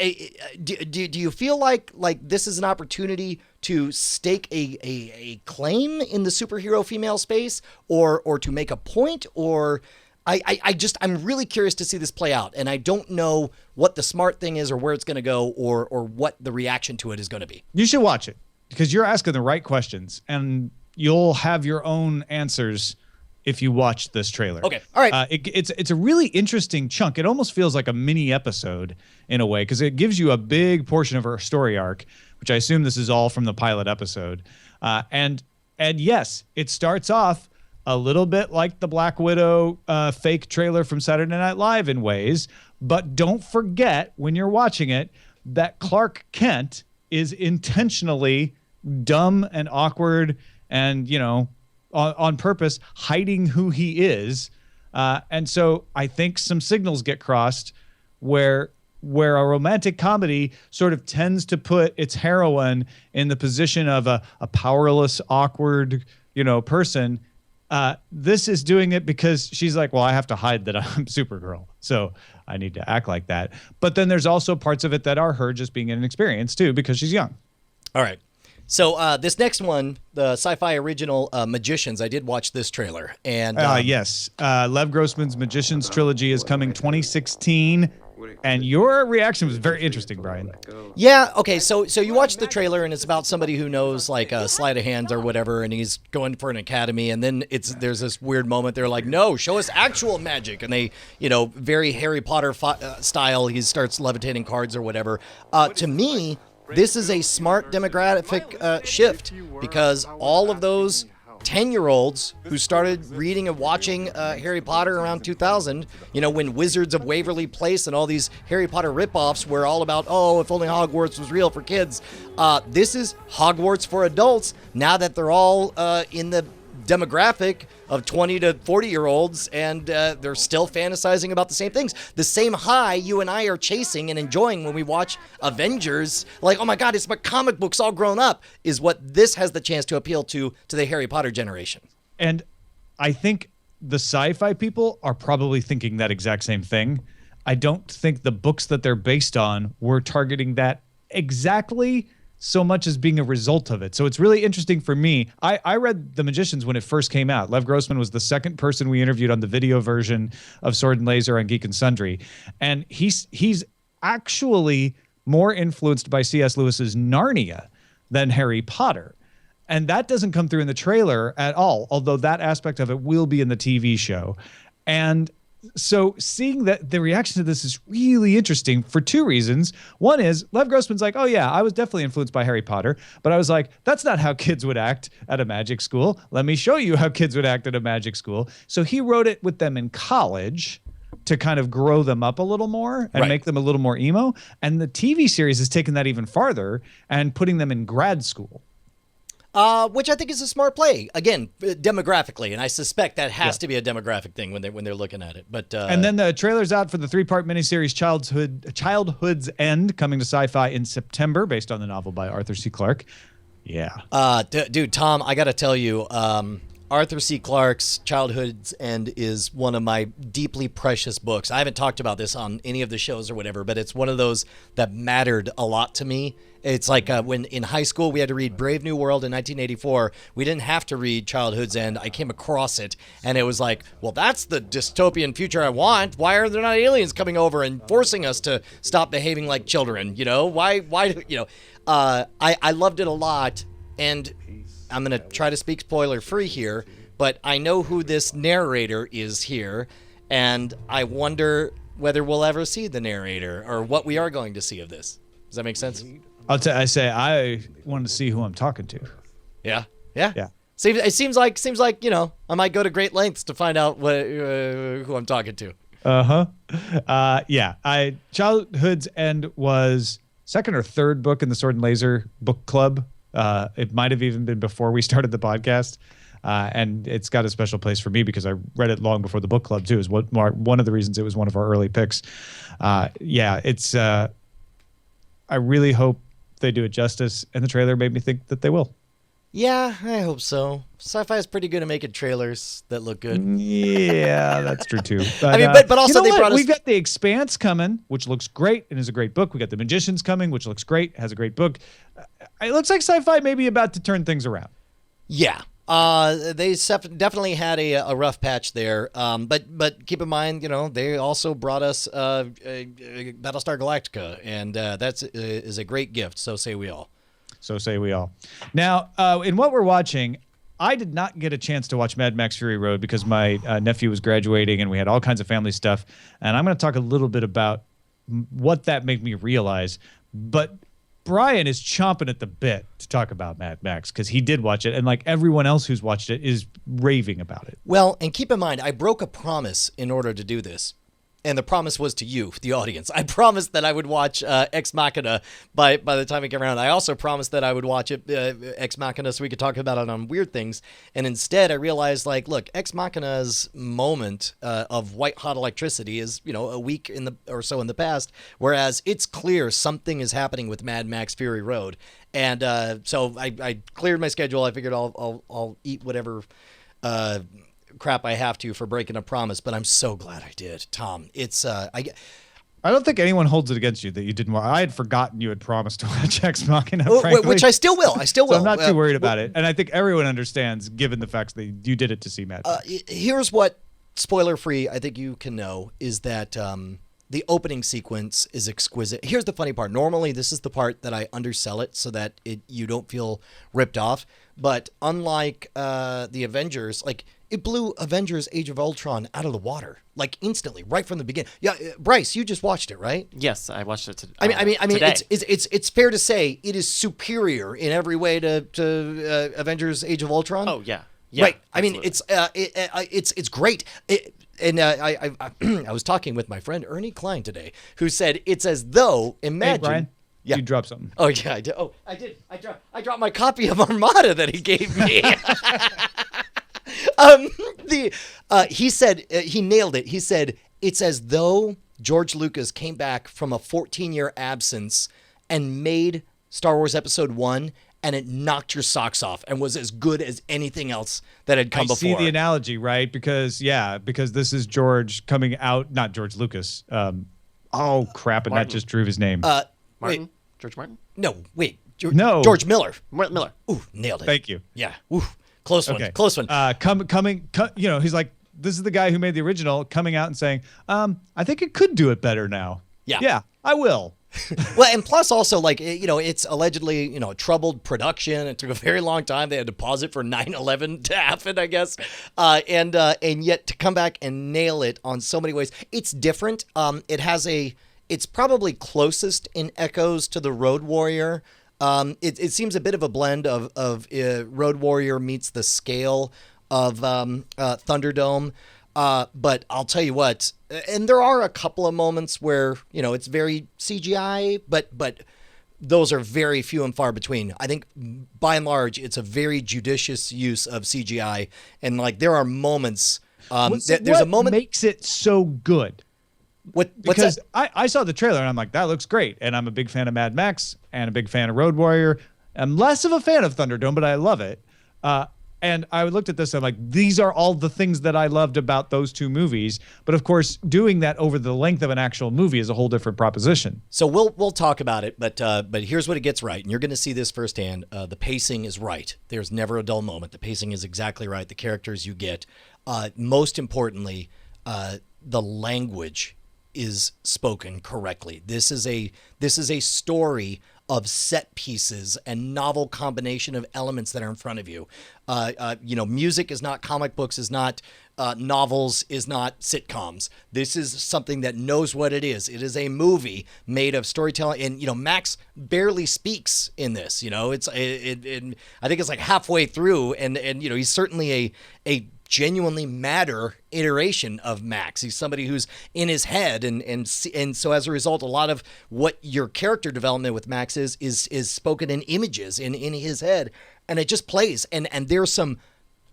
do you feel like this is an opportunity to stake a claim in the superhero female space, or to make a point, or I'm really curious to see this play out, and I don't know what the smart thing is or where it's going to go or what the reaction to it is going to be. You should watch it because you're asking the right questions, and you'll have your own answers if you watch this trailer. Okay, all right. It's a really interesting chunk. It almost feels like a mini episode in a way because it gives you a big portion of her story arc, which I assume this is all from the pilot episode. And yes, it starts off a little bit like the Black Widow fake trailer from Saturday Night Live in ways, but don't forget when you're watching it that Clark Kent is intentionally dumb and awkward and, on purpose hiding who he is. And so I think some signals get crossed where a romantic comedy sort of tends to put its heroine in the position of a powerless, awkward, person. This is doing it because she's like, well, I have to hide that I'm Supergirl, so I need to act like that. But then there's also parts of it that are her just being inexperienced too, because she's young. All right. So this next one, the sci-fi original Magicians, I did watch this trailer. And yes, Lev Grossman's Magicians trilogy is coming 2016. And your reaction was very interesting, Brian. Yeah, okay, so you watch the trailer, and it's about somebody who knows, like, sleight of hand or whatever, and he's going for an academy, and then there's this weird moment, they're like, no, show us actual magic, and they, very Harry Potter style, he starts levitating cards or whatever. To me, this is a smart demographic shift, because all of those 10-year-olds who started reading and watching Harry Potter around 2000, when Wizards of Waverly Place and all these Harry Potter ripoffs were all about, oh, if only Hogwarts was real for kids. This is Hogwarts for adults, now that they're all in the demographic of 20 to 40-year-olds, and they're still fantasizing about the same things. The same high you and I are chasing and enjoying when we watch Avengers, like, oh my God, it's my comic books all grown up, is what this has the chance to appeal to the Harry Potter generation. And I think the sci-fi people are probably thinking that exact same thing. I don't think the books that they're based on were targeting that exactly so much as being a result of it. So it's really interesting for me. I read The Magicians when it first came out. Lev Grossman was the second person we interviewed on the video version of Sword and Laser on Geek and Sundry. And he's actually more influenced by C.S. Lewis's Narnia than Harry Potter. And that doesn't come through in the trailer at all, although that aspect of it will be in the TV show. And so seeing that the reaction to this is really interesting for two reasons. One is Lev Grossman's like, oh yeah, I was definitely influenced by Harry Potter, but I was like, that's not how kids would act at a magic school. Let me show you how kids would act at a magic school. So he wrote it with them in college to kind of grow them up a little more and make them a little more emo. And the TV series has taken that even farther and putting them in grad school. Which I think is a smart play. Again, demographically, and I suspect that has to be a demographic thing when they're looking at it. But and then the trailer's out for the 3-part miniseries Childhood's End, coming to Sci-Fi in September, based on the novel by Arthur C. Clarke. Yeah. Dude, Tom, I got to tell you, Arthur C. Clarke's Childhood's End is one of my deeply precious books. I haven't talked about this on any of the shows or whatever, but it's one of those that mattered a lot to me. It's like when in high school we had to read Brave New World in 1984. We didn't have to read Childhood's End. I came across it, and it was like, well, that's the dystopian future I want. Why are there not aliens coming over and forcing us to stop behaving like children? You know, why, you know, I loved it a lot, and I'm going to try to speak spoiler free here, but I know who this narrator is here, and I wonder whether we'll ever see the narrator or what we are going to see of this. Does that make sense? I want to see who I'm talking to. Yeah. It seems like, you know, I might go to great lengths to find out who I'm talking to. Yeah. Childhood's End was second or third book in the Sword and Laser book club. It might have even been before we started the podcast. And it's got a special place for me because I read it long before the book club too. Is one of the reasons it was one of our early picks. It's I really hope they do it justice, and the trailer made me think that they will. Yeah, I hope so. Sci-Fi is pretty good at making trailers that look good. Yeah, that's true too. But, I mean, but also you know they brought us. We've got The Expanse coming, which looks great and is a great book. We got The Magicians coming, which looks great, has a great book. It looks like Sci-Fi may be about to turn things around. Yeah. They definitely had a rough patch there. But keep in mind, you know, they also brought us Battlestar Galactica, and that is a great gift. So say we all. So say we all. Now, in what we're watching, I did not get a chance to watch Mad Max Fury Road because my nephew was graduating and we had all kinds of family stuff. And I'm going to talk a little bit about what that made me realize. But Brian is chomping at the bit to talk about Mad Max because he did watch it. And like everyone else who's watched it is raving about it. Well, and keep in mind, I broke a promise in order to do this. And the promise was to you, the audience. I promised that I would watch Ex Machina by the time it came around. I also promised that I would watch it, Ex Machina, so we could talk about it on Weird Things. And instead, I realized, like, look, Ex Machina's moment of white-hot electricity is, you know, a week or so in the past, whereas it's clear something is happening with Mad Max Fury Road. And so I cleared my schedule. I figured I'll eat whatever crap I have to for breaking a promise, but I'm so glad I did, Tom. It's I don't think anyone holds it against you that you didn't watch. I had forgotten you had promised to watch Ex Machina, frankly. Which I still will. So I'm not too worried about it, and I think everyone understands, given the facts that you did it to see Mad Max. Here's what, spoiler free, I think you can know is that the opening sequence is exquisite. Here's the funny part. Normally, this is the part that I undersell it so that you don't feel ripped off. But unlike the Avengers, like, it blew Avengers Age of Ultron out of the water, like instantly, right from the beginning. Yeah, Bryce, you just watched it, right? Yes, I watched it. I mean, today. it's fair to say it is superior in every way to Avengers Age of Ultron. Oh yeah, right. Absolutely. I mean, it's great. I was talking with my friend Ernie Klein today, who said it's as though imagine. Hey, Brian. Yeah. You dropped something. Oh yeah, I did. Oh, I did. I dropped my copy of Armada that he gave me. He said he nailed it. He said it's as though George Lucas came back from a 14-year absence and made Star Wars Episode 1, and it knocked your socks off and was as good as anything else that had come before. I see the analogy, right? Because this is George coming out, not George Lucas. Oh crap! And Martin. that just drew his name. Martin? Wait. George Martin? No, wait. No. George Miller. Miller. Ooh, nailed it. Thank you. Yeah. Ooh, close one. Okay. Close one. He's like, this is the guy who made the original coming out and saying, I think it could do it better now. Yeah. Yeah, I will. Well, and plus also, like, you know, it's allegedly, you know, troubled production. It took a very long time. They had to pause it for 9/11 to happen, I guess. And yet to come back and nail it on so many ways. It's different. It's probably closest in echoes to the Road Warrior. It seems a bit of a blend of Road Warrior meets the scale of Thunderdome. But I'll tell you what, and there are a couple of moments where, you know, it's very CGI, but those are very few and far between. I think by and large, it's a very judicious use of CGI. And like, there are moments, there's a moment makes it so good. Because I saw the trailer and I'm like, that looks great. And I'm a big fan of Mad Max and a big fan of Road Warrior. I'm less of a fan of Thunderdome, but I love it. And I looked at this and I'm like, these are all the things that I loved about those two movies. But of course, doing that over the length of an actual movie is a whole different proposition. So we'll talk about it, but here's what it gets right, and you're going to see this firsthand. The pacing is right. There's never a dull moment. The pacing is exactly right. The characters you get. Most importantly, the language is spoken correctly. This is a story of set pieces and novel combination of elements that are in front of you. Music is not comic books, is not novels, is not sitcoms. This is something that knows what it is. It is a movie made of storytelling, and Max barely speaks in this. I think it's like halfway through, and he's certainly a genuinely matter iteration of Max. He's somebody who's in his head, and so as a result, a lot of what your character development with Max is spoken in images in his head, and it just plays. And there's some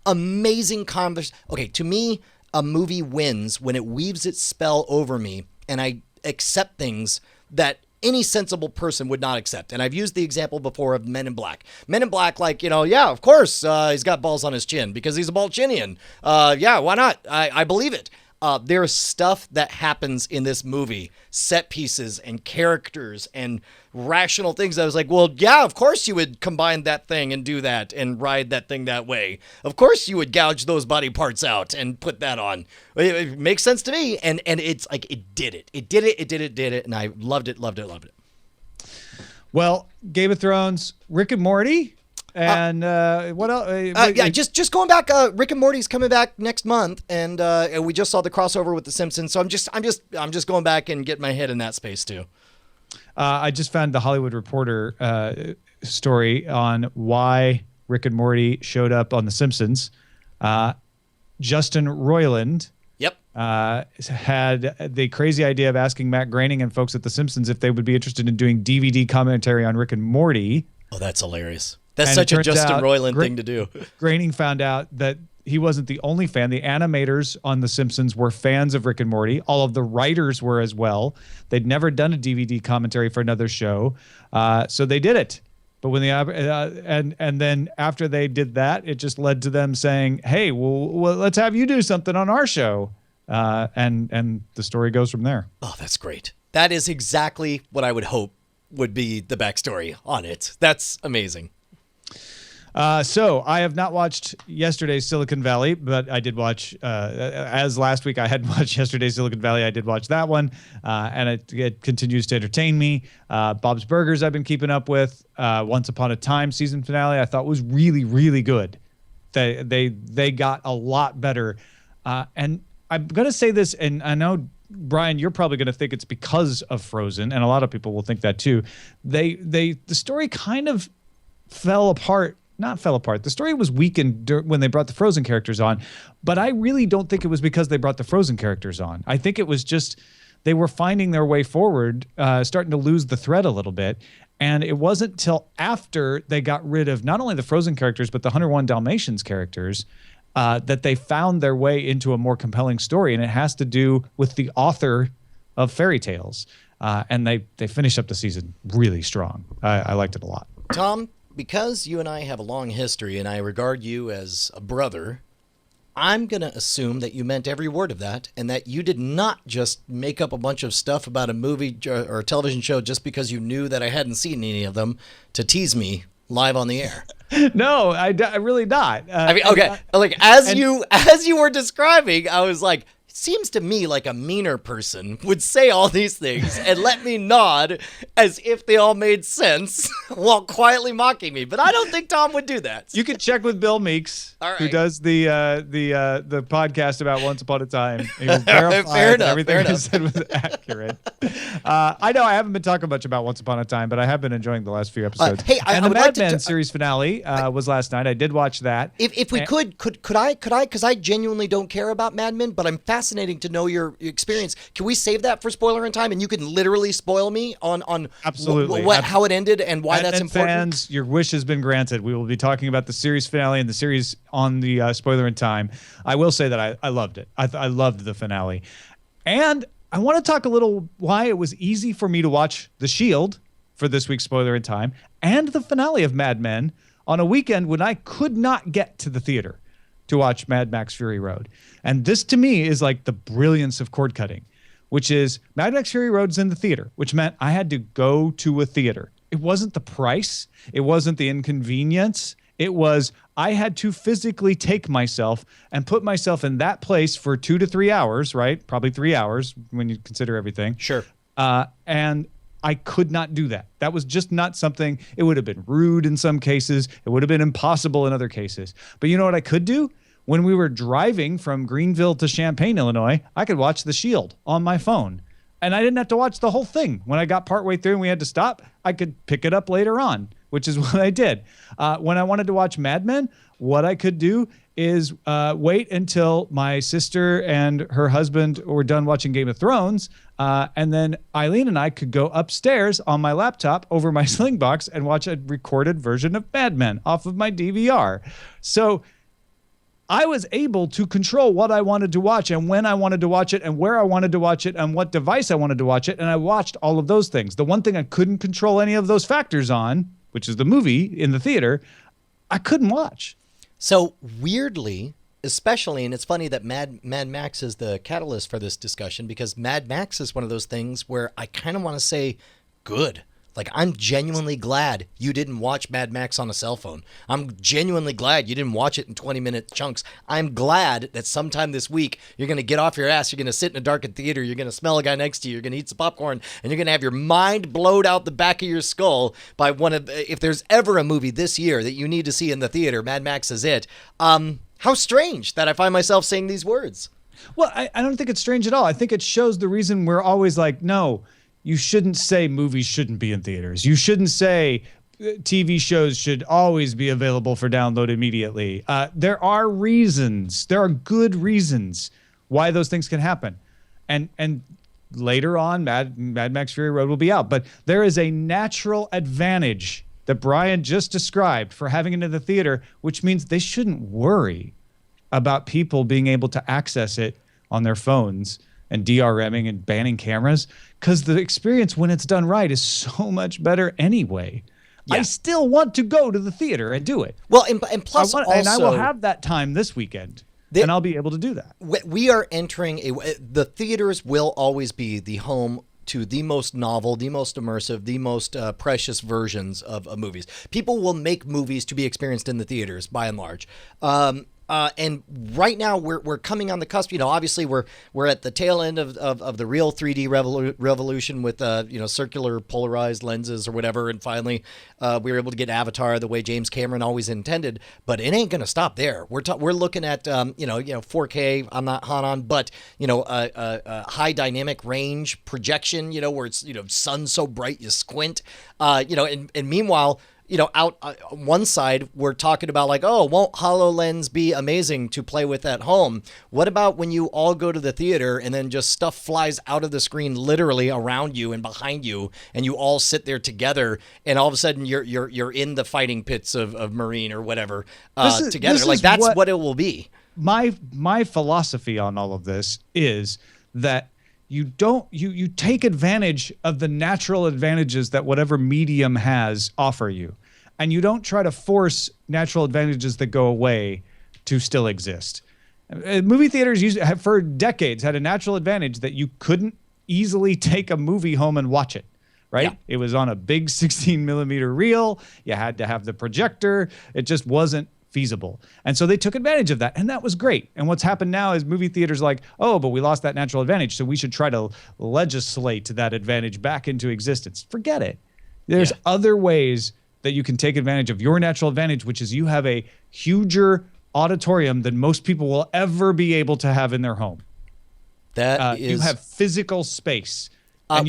amazing conversation. Okay, to me, a movie wins when it weaves its spell over me, and I accept things that any sensible person would not accept. And I've used the example before of Men in Black. Men in Black, yeah, of course, he's got balls on his chin because he's a Balchinian. Yeah, why not? I believe it. There's stuff that happens in this movie, set pieces and characters and rational things. I was like, well, yeah, of course you would combine that thing and do that and ride that thing that way. Of course you would gouge those body parts out and put that on. It makes sense to me. And it's like, it did it. And I loved it. Well, Game of Thrones, Rick and Morty. And what else? Just going back. Rick and Morty's coming back next month, and we just saw the crossover with the Simpsons. So I'm just going back and getting my head in that space too. I just found the Hollywood Reporter story on why Rick and Morty showed up on the Simpsons. Justin Roiland. Yep. Had the crazy idea of asking Matt Groening and folks at the Simpsons if they would be interested in doing DVD commentary on Rick and Morty. Oh, that's hilarious. That's such a Justin Roiland thing to do. Groening found out that he wasn't the only fan. The animators on The Simpsons were fans of Rick and Morty. All of the writers were as well. They'd never done a DVD commentary for another show, so they did it. But when and then after they did that, it just led to them saying, "Hey, well, let's have you do something on our show," and the story goes from there. Oh, that's great. That is exactly what I would hope would be the backstory on it. That's amazing. So I have not watched yesterday's Silicon Valley, but I did watch, as last week I had watched yesterday's Silicon Valley. I did watch that one, and it continues to entertain me. Bob's Burgers I've been keeping up with. Once Upon a Time season finale I thought was really, really good. They got a lot better. And I'm going to say this, and I know, Brian, you're probably going to think it's because of Frozen, and a lot of people will think that too. The story kind of fell apart. Not fell apart. The story was weakened when they brought the Frozen characters on, but I really don't think it was because they brought the Frozen characters on. I think it was just they were finding their way forward, starting to lose the thread a little bit. And it wasn't till after they got rid of not only the Frozen characters, but the 101 Dalmatians characters, that they found their way into a more compelling story. And it has to do with the author of fairy tales. And they finished up the season really strong. I liked it a lot. Tom, because you and I have a long history and I regard you as a brother, I'm going to assume that you meant every word of that and that you did not just make up a bunch of stuff about a movie or a television show just because you knew that I hadn't seen any of them to tease me live on the air. No, I really not. I mean, okay, as you were describing, I was like, seems to me like a meaner person would say all these things and let me nod as if they all made sense while quietly mocking me. But I don't think Tom would do that. You can check with Bill Meeks, who does the podcast about Once Upon a Time. He will verify that everything I said was accurate. I know I haven't been talking much about Once Upon a Time, but I have been enjoying the last few episodes. And the Mad Men series finale was last night. I did watch that. If we could I? Because I genuinely don't care about Mad Men, but I'm fascinating to know your experience. Can we save that for spoiler in time? And you can literally spoil me on absolutely how it ended and why that's important. Fans, your wish has been granted. We will be talking about the series finale and the series on the spoiler in time. I will say that I loved it. I loved the finale, and I want to talk a little why it was easy for me to watch The Shield for this week's spoiler in time and the finale of Mad Men on a weekend when I could not get to the theater to watch Mad Max Fury Road. And this to me is like the brilliance of cord cutting, which is Mad Max Fury Road's in the theater, which meant I had to go to a theater. It wasn't the price. It wasn't the inconvenience. It was I had to physically take myself and put myself in that place for 2 to 3 hours, right? Probably 3 hours when you consider everything. Sure. And I could not do that. That was just not something. It would have been rude in some cases. It would have been impossible in other cases. But you know what I could do? When we were driving from Greenville to Champaign, Illinois, I could watch The Shield on my phone. And I didn't have to watch the whole thing. When I got partway through and we had to stop, I could pick it up later on, which is what I did. When I wanted to watch Mad Men, what I could do is wait until my sister and her husband were done watching Game of Thrones. And then Eileen and I could go upstairs on my laptop over my Slingbox and watch a recorded version of Mad Men off of my DVR. So I was able to control what I wanted to watch and when I wanted to watch it and where I wanted to watch it and what device I wanted to watch it. And I watched all of those things. The one thing I couldn't control any of those factors on, which is the movie in the theater, I couldn't watch. So weirdly, especially, and it's funny that Mad Max is the catalyst for this discussion, because Mad Max is one of those things where I kind of want to say good. Like, I'm genuinely glad you didn't watch Mad Max on a cell phone. I'm genuinely glad you didn't watch it in 20-minute chunks. I'm glad that sometime this week you're going to get off your ass, you're going to sit in a darkened theater, you're going to smell a guy next to you, you're going to eat some popcorn, and you're going to have your mind blowed out the back of your skull by one of, if there's ever a movie this year that you need to see in the theater, Mad Max is it. How strange that I find myself saying these words. Well, I don't think it's strange at all. I think it shows the reason we're always like, no, you shouldn't say movies shouldn't be in theaters. You shouldn't say TV shows should always be available for download immediately. There are reasons. There are good reasons why those things can happen. And later on, Mad Max Fury Road will be out. But there is a natural advantage that Brian just described for having it in the theater, which means they shouldn't worry about people being able to access it on their phones and DRMing and banning cameras, because the experience when it's done right is so much better anyway. Yeah. I still want to go to the theater and do it. Well, and plus and I will have that time this weekend, and I'll be able to do that. We are entering the theaters will always be the home to the most novel, the most immersive, the most precious versions of movies. People will make movies to be experienced in the theaters, by and large. And right now we're coming on the cusp. You know, obviously we're at the tail end of the real 3D revolution with circular polarized lenses or whatever. And finally, we were able to get Avatar the way James Cameron always intended. But it ain't gonna stop there. We're looking at 4K. I'm not hot on, but high dynamic range projection. Where it's sun so bright you squint. And meanwhile, out one side, we're talking about like, oh, won't HoloLens be amazing to play with at home? What about when you all go to the theater and then just stuff flies out of the screen literally around you and behind you, and you all sit there together, and all of a sudden you're in the fighting pits of Marine or whatever together. Like that's what it will be. My philosophy on all of this is that you take advantage of the natural advantages that whatever medium has offer you. And you don't try to force natural advantages that go away to still exist. Movie theaters have for decades had a natural advantage that you couldn't easily take a movie home and watch it, right? Yeah. It was on a big 16 millimeter reel. You had to have the projector. It just wasn't feasible. And so they took advantage of that, and that was great. And what's happened now is movie theaters like, oh, but we lost that natural advantage, so we should try to legislate that advantage back into existence. Forget it. There's other ways that you can take advantage of your natural advantage, which is you have a huger auditorium than most people will ever be able to have in their home. You have physical space. And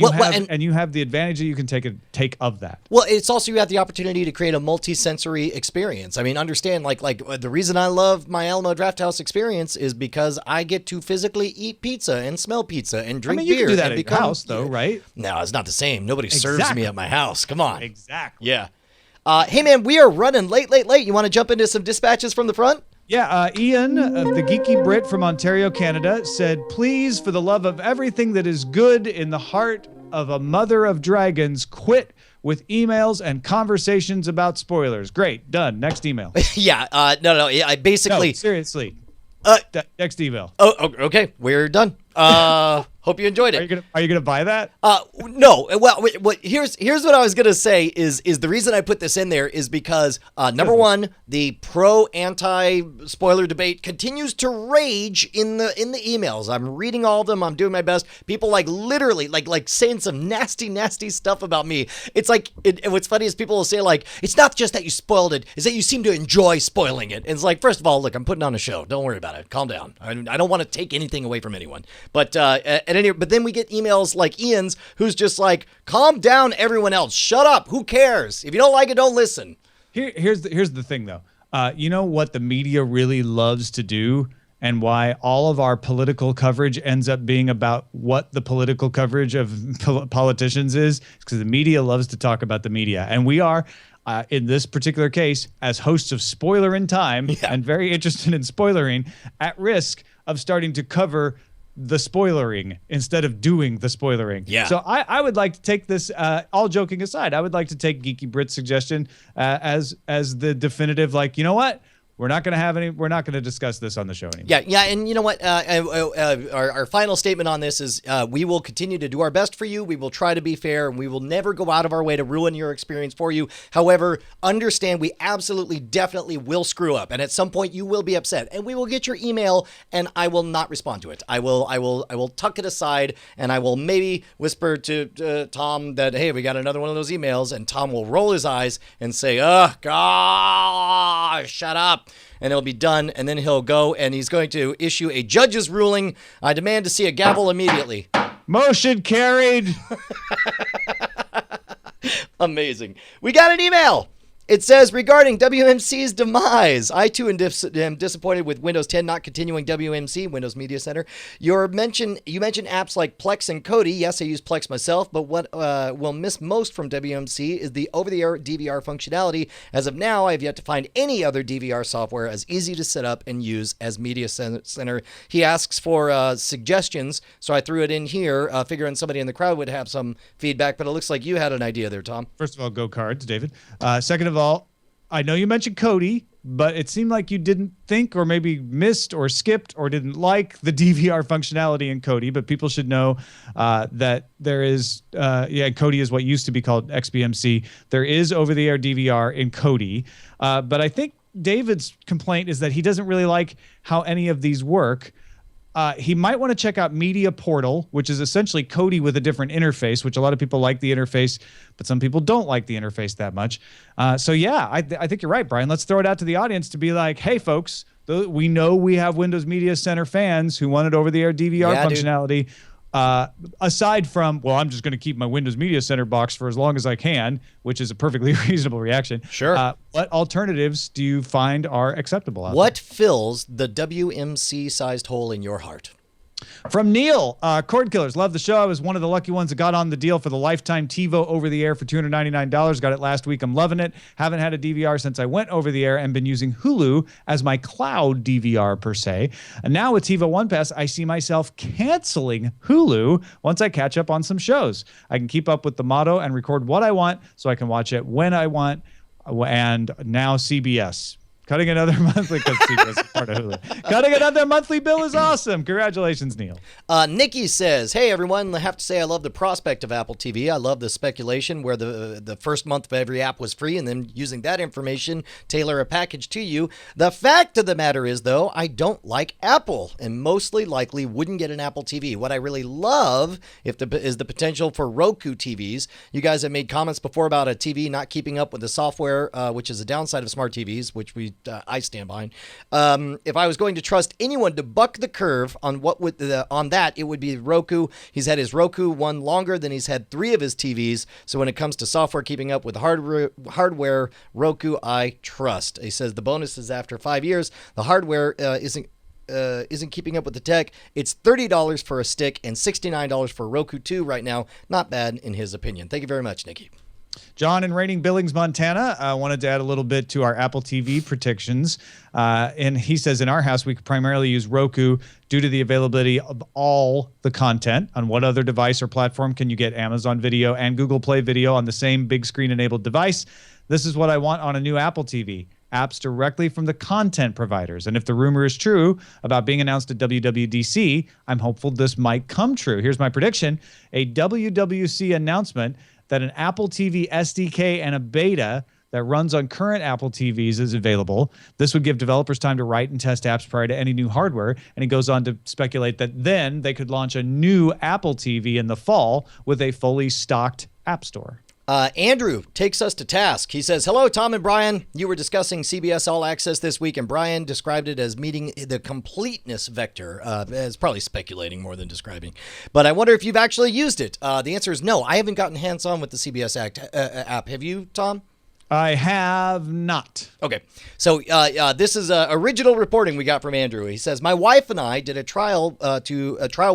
you have the advantage that you can take of that. Well, it's also you have the opportunity to create a multi-sensory experience. I mean, understand, like the reason I love my Alamo Drafthouse experience is because I get to physically eat pizza and smell pizza and drink beer. You can do that at your house, though, right? No, it's not the same. Nobody serves me at my house. Come on. Exactly. Yeah. Hey, man, we are running late. You want to jump into some dispatches from the front? Yeah, Ian, the geeky Brit from Ontario, Canada, said, please, for the love of everything that is good in the heart of a mother of dragons, quit with emails and conversations about spoilers. Great, done. Next email. Yeah, no. I basically. No, seriously. Next email. Okay, we're done. Hope you enjoyed it. Are you gonna buy that? No. Well, here's what I was gonna say is the reason I put this in there is because number one, the pro-anti spoiler debate continues to rage in the emails. I'm reading all of them. I'm doing my best. People literally saying some nasty stuff about me. It's like what's funny is people will say it's not just that you spoiled it, it's that you seem to enjoy spoiling it. And it's like, first of all, look, I'm putting on a show. Don't worry about it. Calm down. I don't want to take anything away from anyone. But then we get emails like Ian's, who's just like, calm down, everyone else. Shut up. Who cares? If you don't like it, don't listen. Here's the thing, though. You know what the media really loves to do, and why all of our political coverage ends up being about what the political coverage of politicians is? Because the media loves to talk about the media, and we are. In this particular case, as hosts of Spoiler in Time, and very interested in spoilering, at risk of starting to cover the spoilering instead of doing the spoilering. Yeah. So I would like to take this, all joking aside, I would like to take Geeky Brit's suggestion as the definitive, you know what? We're not going to discuss this on the show anymore. Yeah, and you know what? Our final statement on this is we will continue to do our best for you. We will try to be fair, and we will never go out of our way to ruin your experience for you. However, understand we absolutely, definitely will screw up, and at some point you will be upset, and we will get your email, and I will not respond to it. I will tuck it aside, and I will maybe whisper to Tom that, hey, we got another one of those emails, and Tom will roll his eyes and say, oh, gosh, shut up. And it'll be done, and then he'll go, and he's going to issue a judge's ruling. I demand to see a gavel immediately. Motion carried. Amazing. We got an email. It says, regarding WMC's demise, I too am disappointed with Windows 10 not continuing WMC, Windows Media Center. You mentioned apps like Plex and Kodi. Yes, I use Plex myself, but what we'll miss most from WMC is the over-the-air DVR functionality. As of now, I have yet to find any other DVR software as easy to set up and use as Media Center. He asks for suggestions, so I threw it in here, figuring somebody in the crowd would have some feedback, but it looks like you had an idea there, Tom. First of all, go Cards, David. Second of all, I know you mentioned Kodi, but it seemed like you didn't think or maybe missed or skipped or didn't like the DVR functionality in Kodi, but people should know that there is, Kodi is what used to be called XBMC. There is over-the-air DVR in Kodi, but I think David's complaint is that he doesn't really like how any of these work. He might want to check out Media Portal, which is essentially Kodi with a different interface, which a lot of people like the interface, but some people don't like the interface that much. I think you're right, Brian. Let's throw it out to the audience to be like, hey, folks, we know we have Windows Media Center fans who wanted over-the-air DVR functionality. Aside from, well, I'm just going to keep my Windows Media Center box for as long as I can, which is a perfectly reasonable reaction. Sure. What alternatives do you find are acceptable out What fills the WMC-sized hole in your heart? From Neil, Cordkillers, love the show. I was one of the lucky ones that got on the deal for the lifetime TiVo over the air for $299. Got it last week. I'm loving it. Haven't had a DVR since I went over the air and been using Hulu as my cloud DVR per se. And now with TiVo One Pass, I see myself canceling Hulu once I catch up on some shows. I can keep up with the motto and record what I want so I can watch it when I want. And now CBS. Cutting another monthly part of Hulu. Cutting another monthly bill is awesome. Congratulations, Neil. Nikki says, hey, everyone. I have to say I love the prospect of Apple TV. I love the speculation where the first month of every app was free and then using that information, tailor a package to you. The fact of the matter is, though, I don't like Apple and mostly likely wouldn't get an Apple TV. What I really love is the potential for Roku TVs. You guys have made comments before about a TV not keeping up with the software, which is a downside of smart TVs, which I stand behind. If I was going to trust anyone to buck the curve on on that, it would be Roku. He's had his Roku one longer than he's had 3 of his TVs. So when it comes to software keeping up with hardware, Roku I trust. He says the bonus is after 5 years, the hardware isn't keeping up with the tech. It's $30 for a stick and $69 for Roku 2 right now. Not bad in his opinion. Thank you very much, Nikki. John in Raining Billings, Montana, wanted to add a little bit to our Apple TV predictions. And he says, in our house, we primarily use Roku due to the availability of all the content. On what other device or platform can you get Amazon Video and Google Play Video on the same big screen-enabled device? This is what I want on a new Apple TV. Apps directly from the content providers. And if the rumor is true about being announced at WWDC, I'm hopeful this might come true. Here's my prediction. A WWC announcement that an Apple TV SDK and a beta that runs on current Apple TVs is available. This would give developers time to write and test apps prior to any new hardware. And he goes on to speculate that then they could launch a new Apple TV in the fall with a fully stocked app store. Andrew takes us to task. He says, hello, Tom and Brian. You were discussing CBS All Access this week, and Brian described it as meeting the completeness vector. It's probably speculating more than describing. But I wonder if you've actually used it. The answer is no. I haven't gotten hands-on with the CBS app. Have you, Tom? I have not. Okay. So this is original reporting we got from Andrew. He says, my wife and I did a trial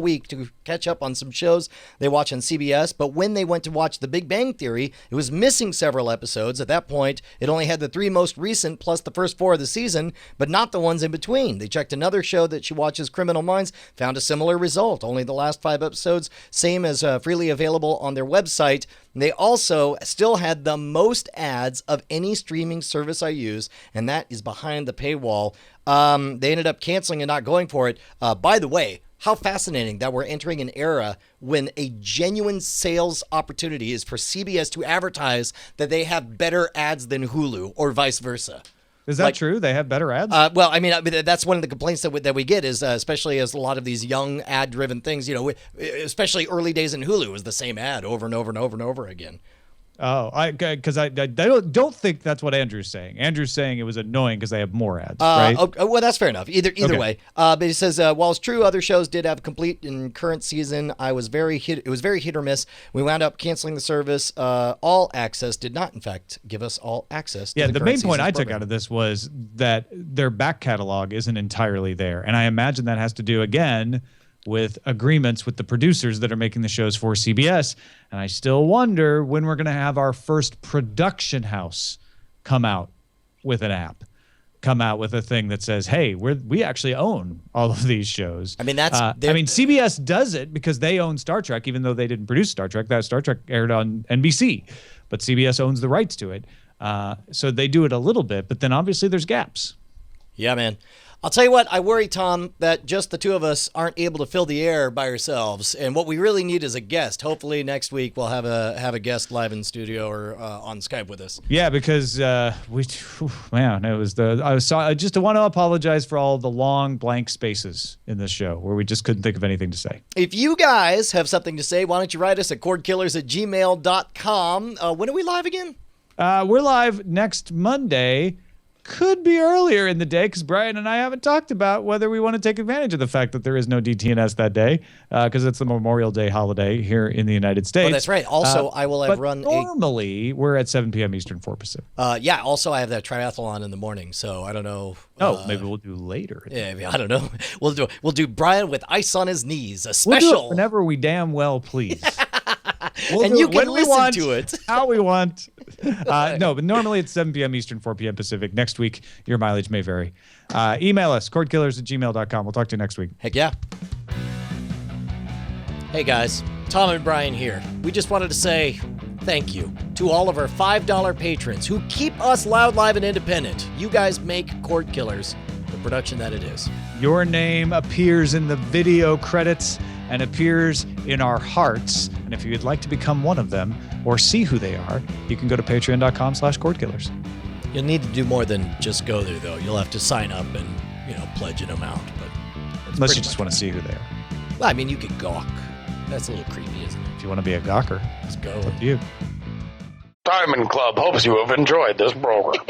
week to catch up on some shows they watch on CBS, but when they went to watch The Big Bang Theory, it was missing several episodes. At that point, it only had the 3 most recent plus the first 4 of the season, but not the ones in between. They checked another show that she watches, Criminal Minds, found a similar result. Only the last 5 episodes, same as freely available on their website. They also still had the most ads of any streaming service I use, and that is behind the paywall. They ended up canceling and not going for it. By the way, how fascinating that we're entering an era when a genuine sales opportunity is for CBS to advertise that they have better ads than Hulu or vice versa. Is that true? They have better ads? Well, I mean, that's one of the complaints that we get is especially as a lot of these young ad-driven things, especially early days in Hulu, is the same ad over and over and over and over again. Oh, because I don't think that's what Andrew's saying. Andrew's saying it was annoying because they have more ads, right? Okay, well, that's fair enough. Either Okay. way. But he says, while it's true other shows did have complete and current season, it was very hit or miss. We wound up canceling the service. All Access did not, in fact, give us all access to The main point I took program. out of this was that their back catalog isn't entirely there. And I imagine that has to do, again, with agreements with the producers that are making the shows for CBS. And I still wonder when we're going to have our first production house come out with an app, come out with a thing that says, hey, we actually own all of these shows. I mean, CBS does it because they own Star Trek, even though they didn't produce Star Trek. That Star Trek aired on NBC, but CBS owns the rights to it. So they do it a little bit, but then obviously there's gaps. Yeah, man. I'll tell you what, I worry, Tom, that just the two of us aren't able to fill the air by ourselves, and what we really need is a guest. Hopefully next week we'll have a guest live in studio or on Skype with us. Yeah, because I just want to apologize for all the long blank spaces in this show where we just couldn't think of anything to say. If you guys have something to say, why don't you write us at cordkillers@gmail.com. When are we live again? We're live next Monday. Could be earlier in the day because Brian and I haven't talked about whether we want to take advantage of the fact that there is no DTNS that day because it's the Memorial Day holiday here in the United States. Oh, that's right. Also, I will have run normally we're at 7 p.m. Eastern, 4 Pacific. Yeah, also I have that triathlon in the morning, so I don't know. Maybe we'll do later. Yeah, I don't know. We'll do Brian with ice on his knees, a We'll special. do it whenever we damn well please. And you can listen to it. How we want. No, but normally it's 7 p.m. Eastern, 4 p.m. Pacific. Next week, your mileage may vary. Email us, cordkillers@gmail.com. We'll talk to you next week. Heck yeah. Hey guys, Tom and Brian here. We just wanted to say thank you to all of our $5 patrons who keep us loud, live, and independent. You guys make Cord Killers the production that it is. Your name appears in the video credits and appears in our hearts. And if you'd like to become one of them or see who they are, you can go to patreon.com/cordkillers. You'll need to do more than just go there, though. You'll have to sign up and, pledge an amount. But Unless you just want to see who they are. Well, I mean, you could gawk. That's a little creepy, isn't it? If you want to be a gawker, Let's go. it's up to you. Diamond Club hopes you have enjoyed this program.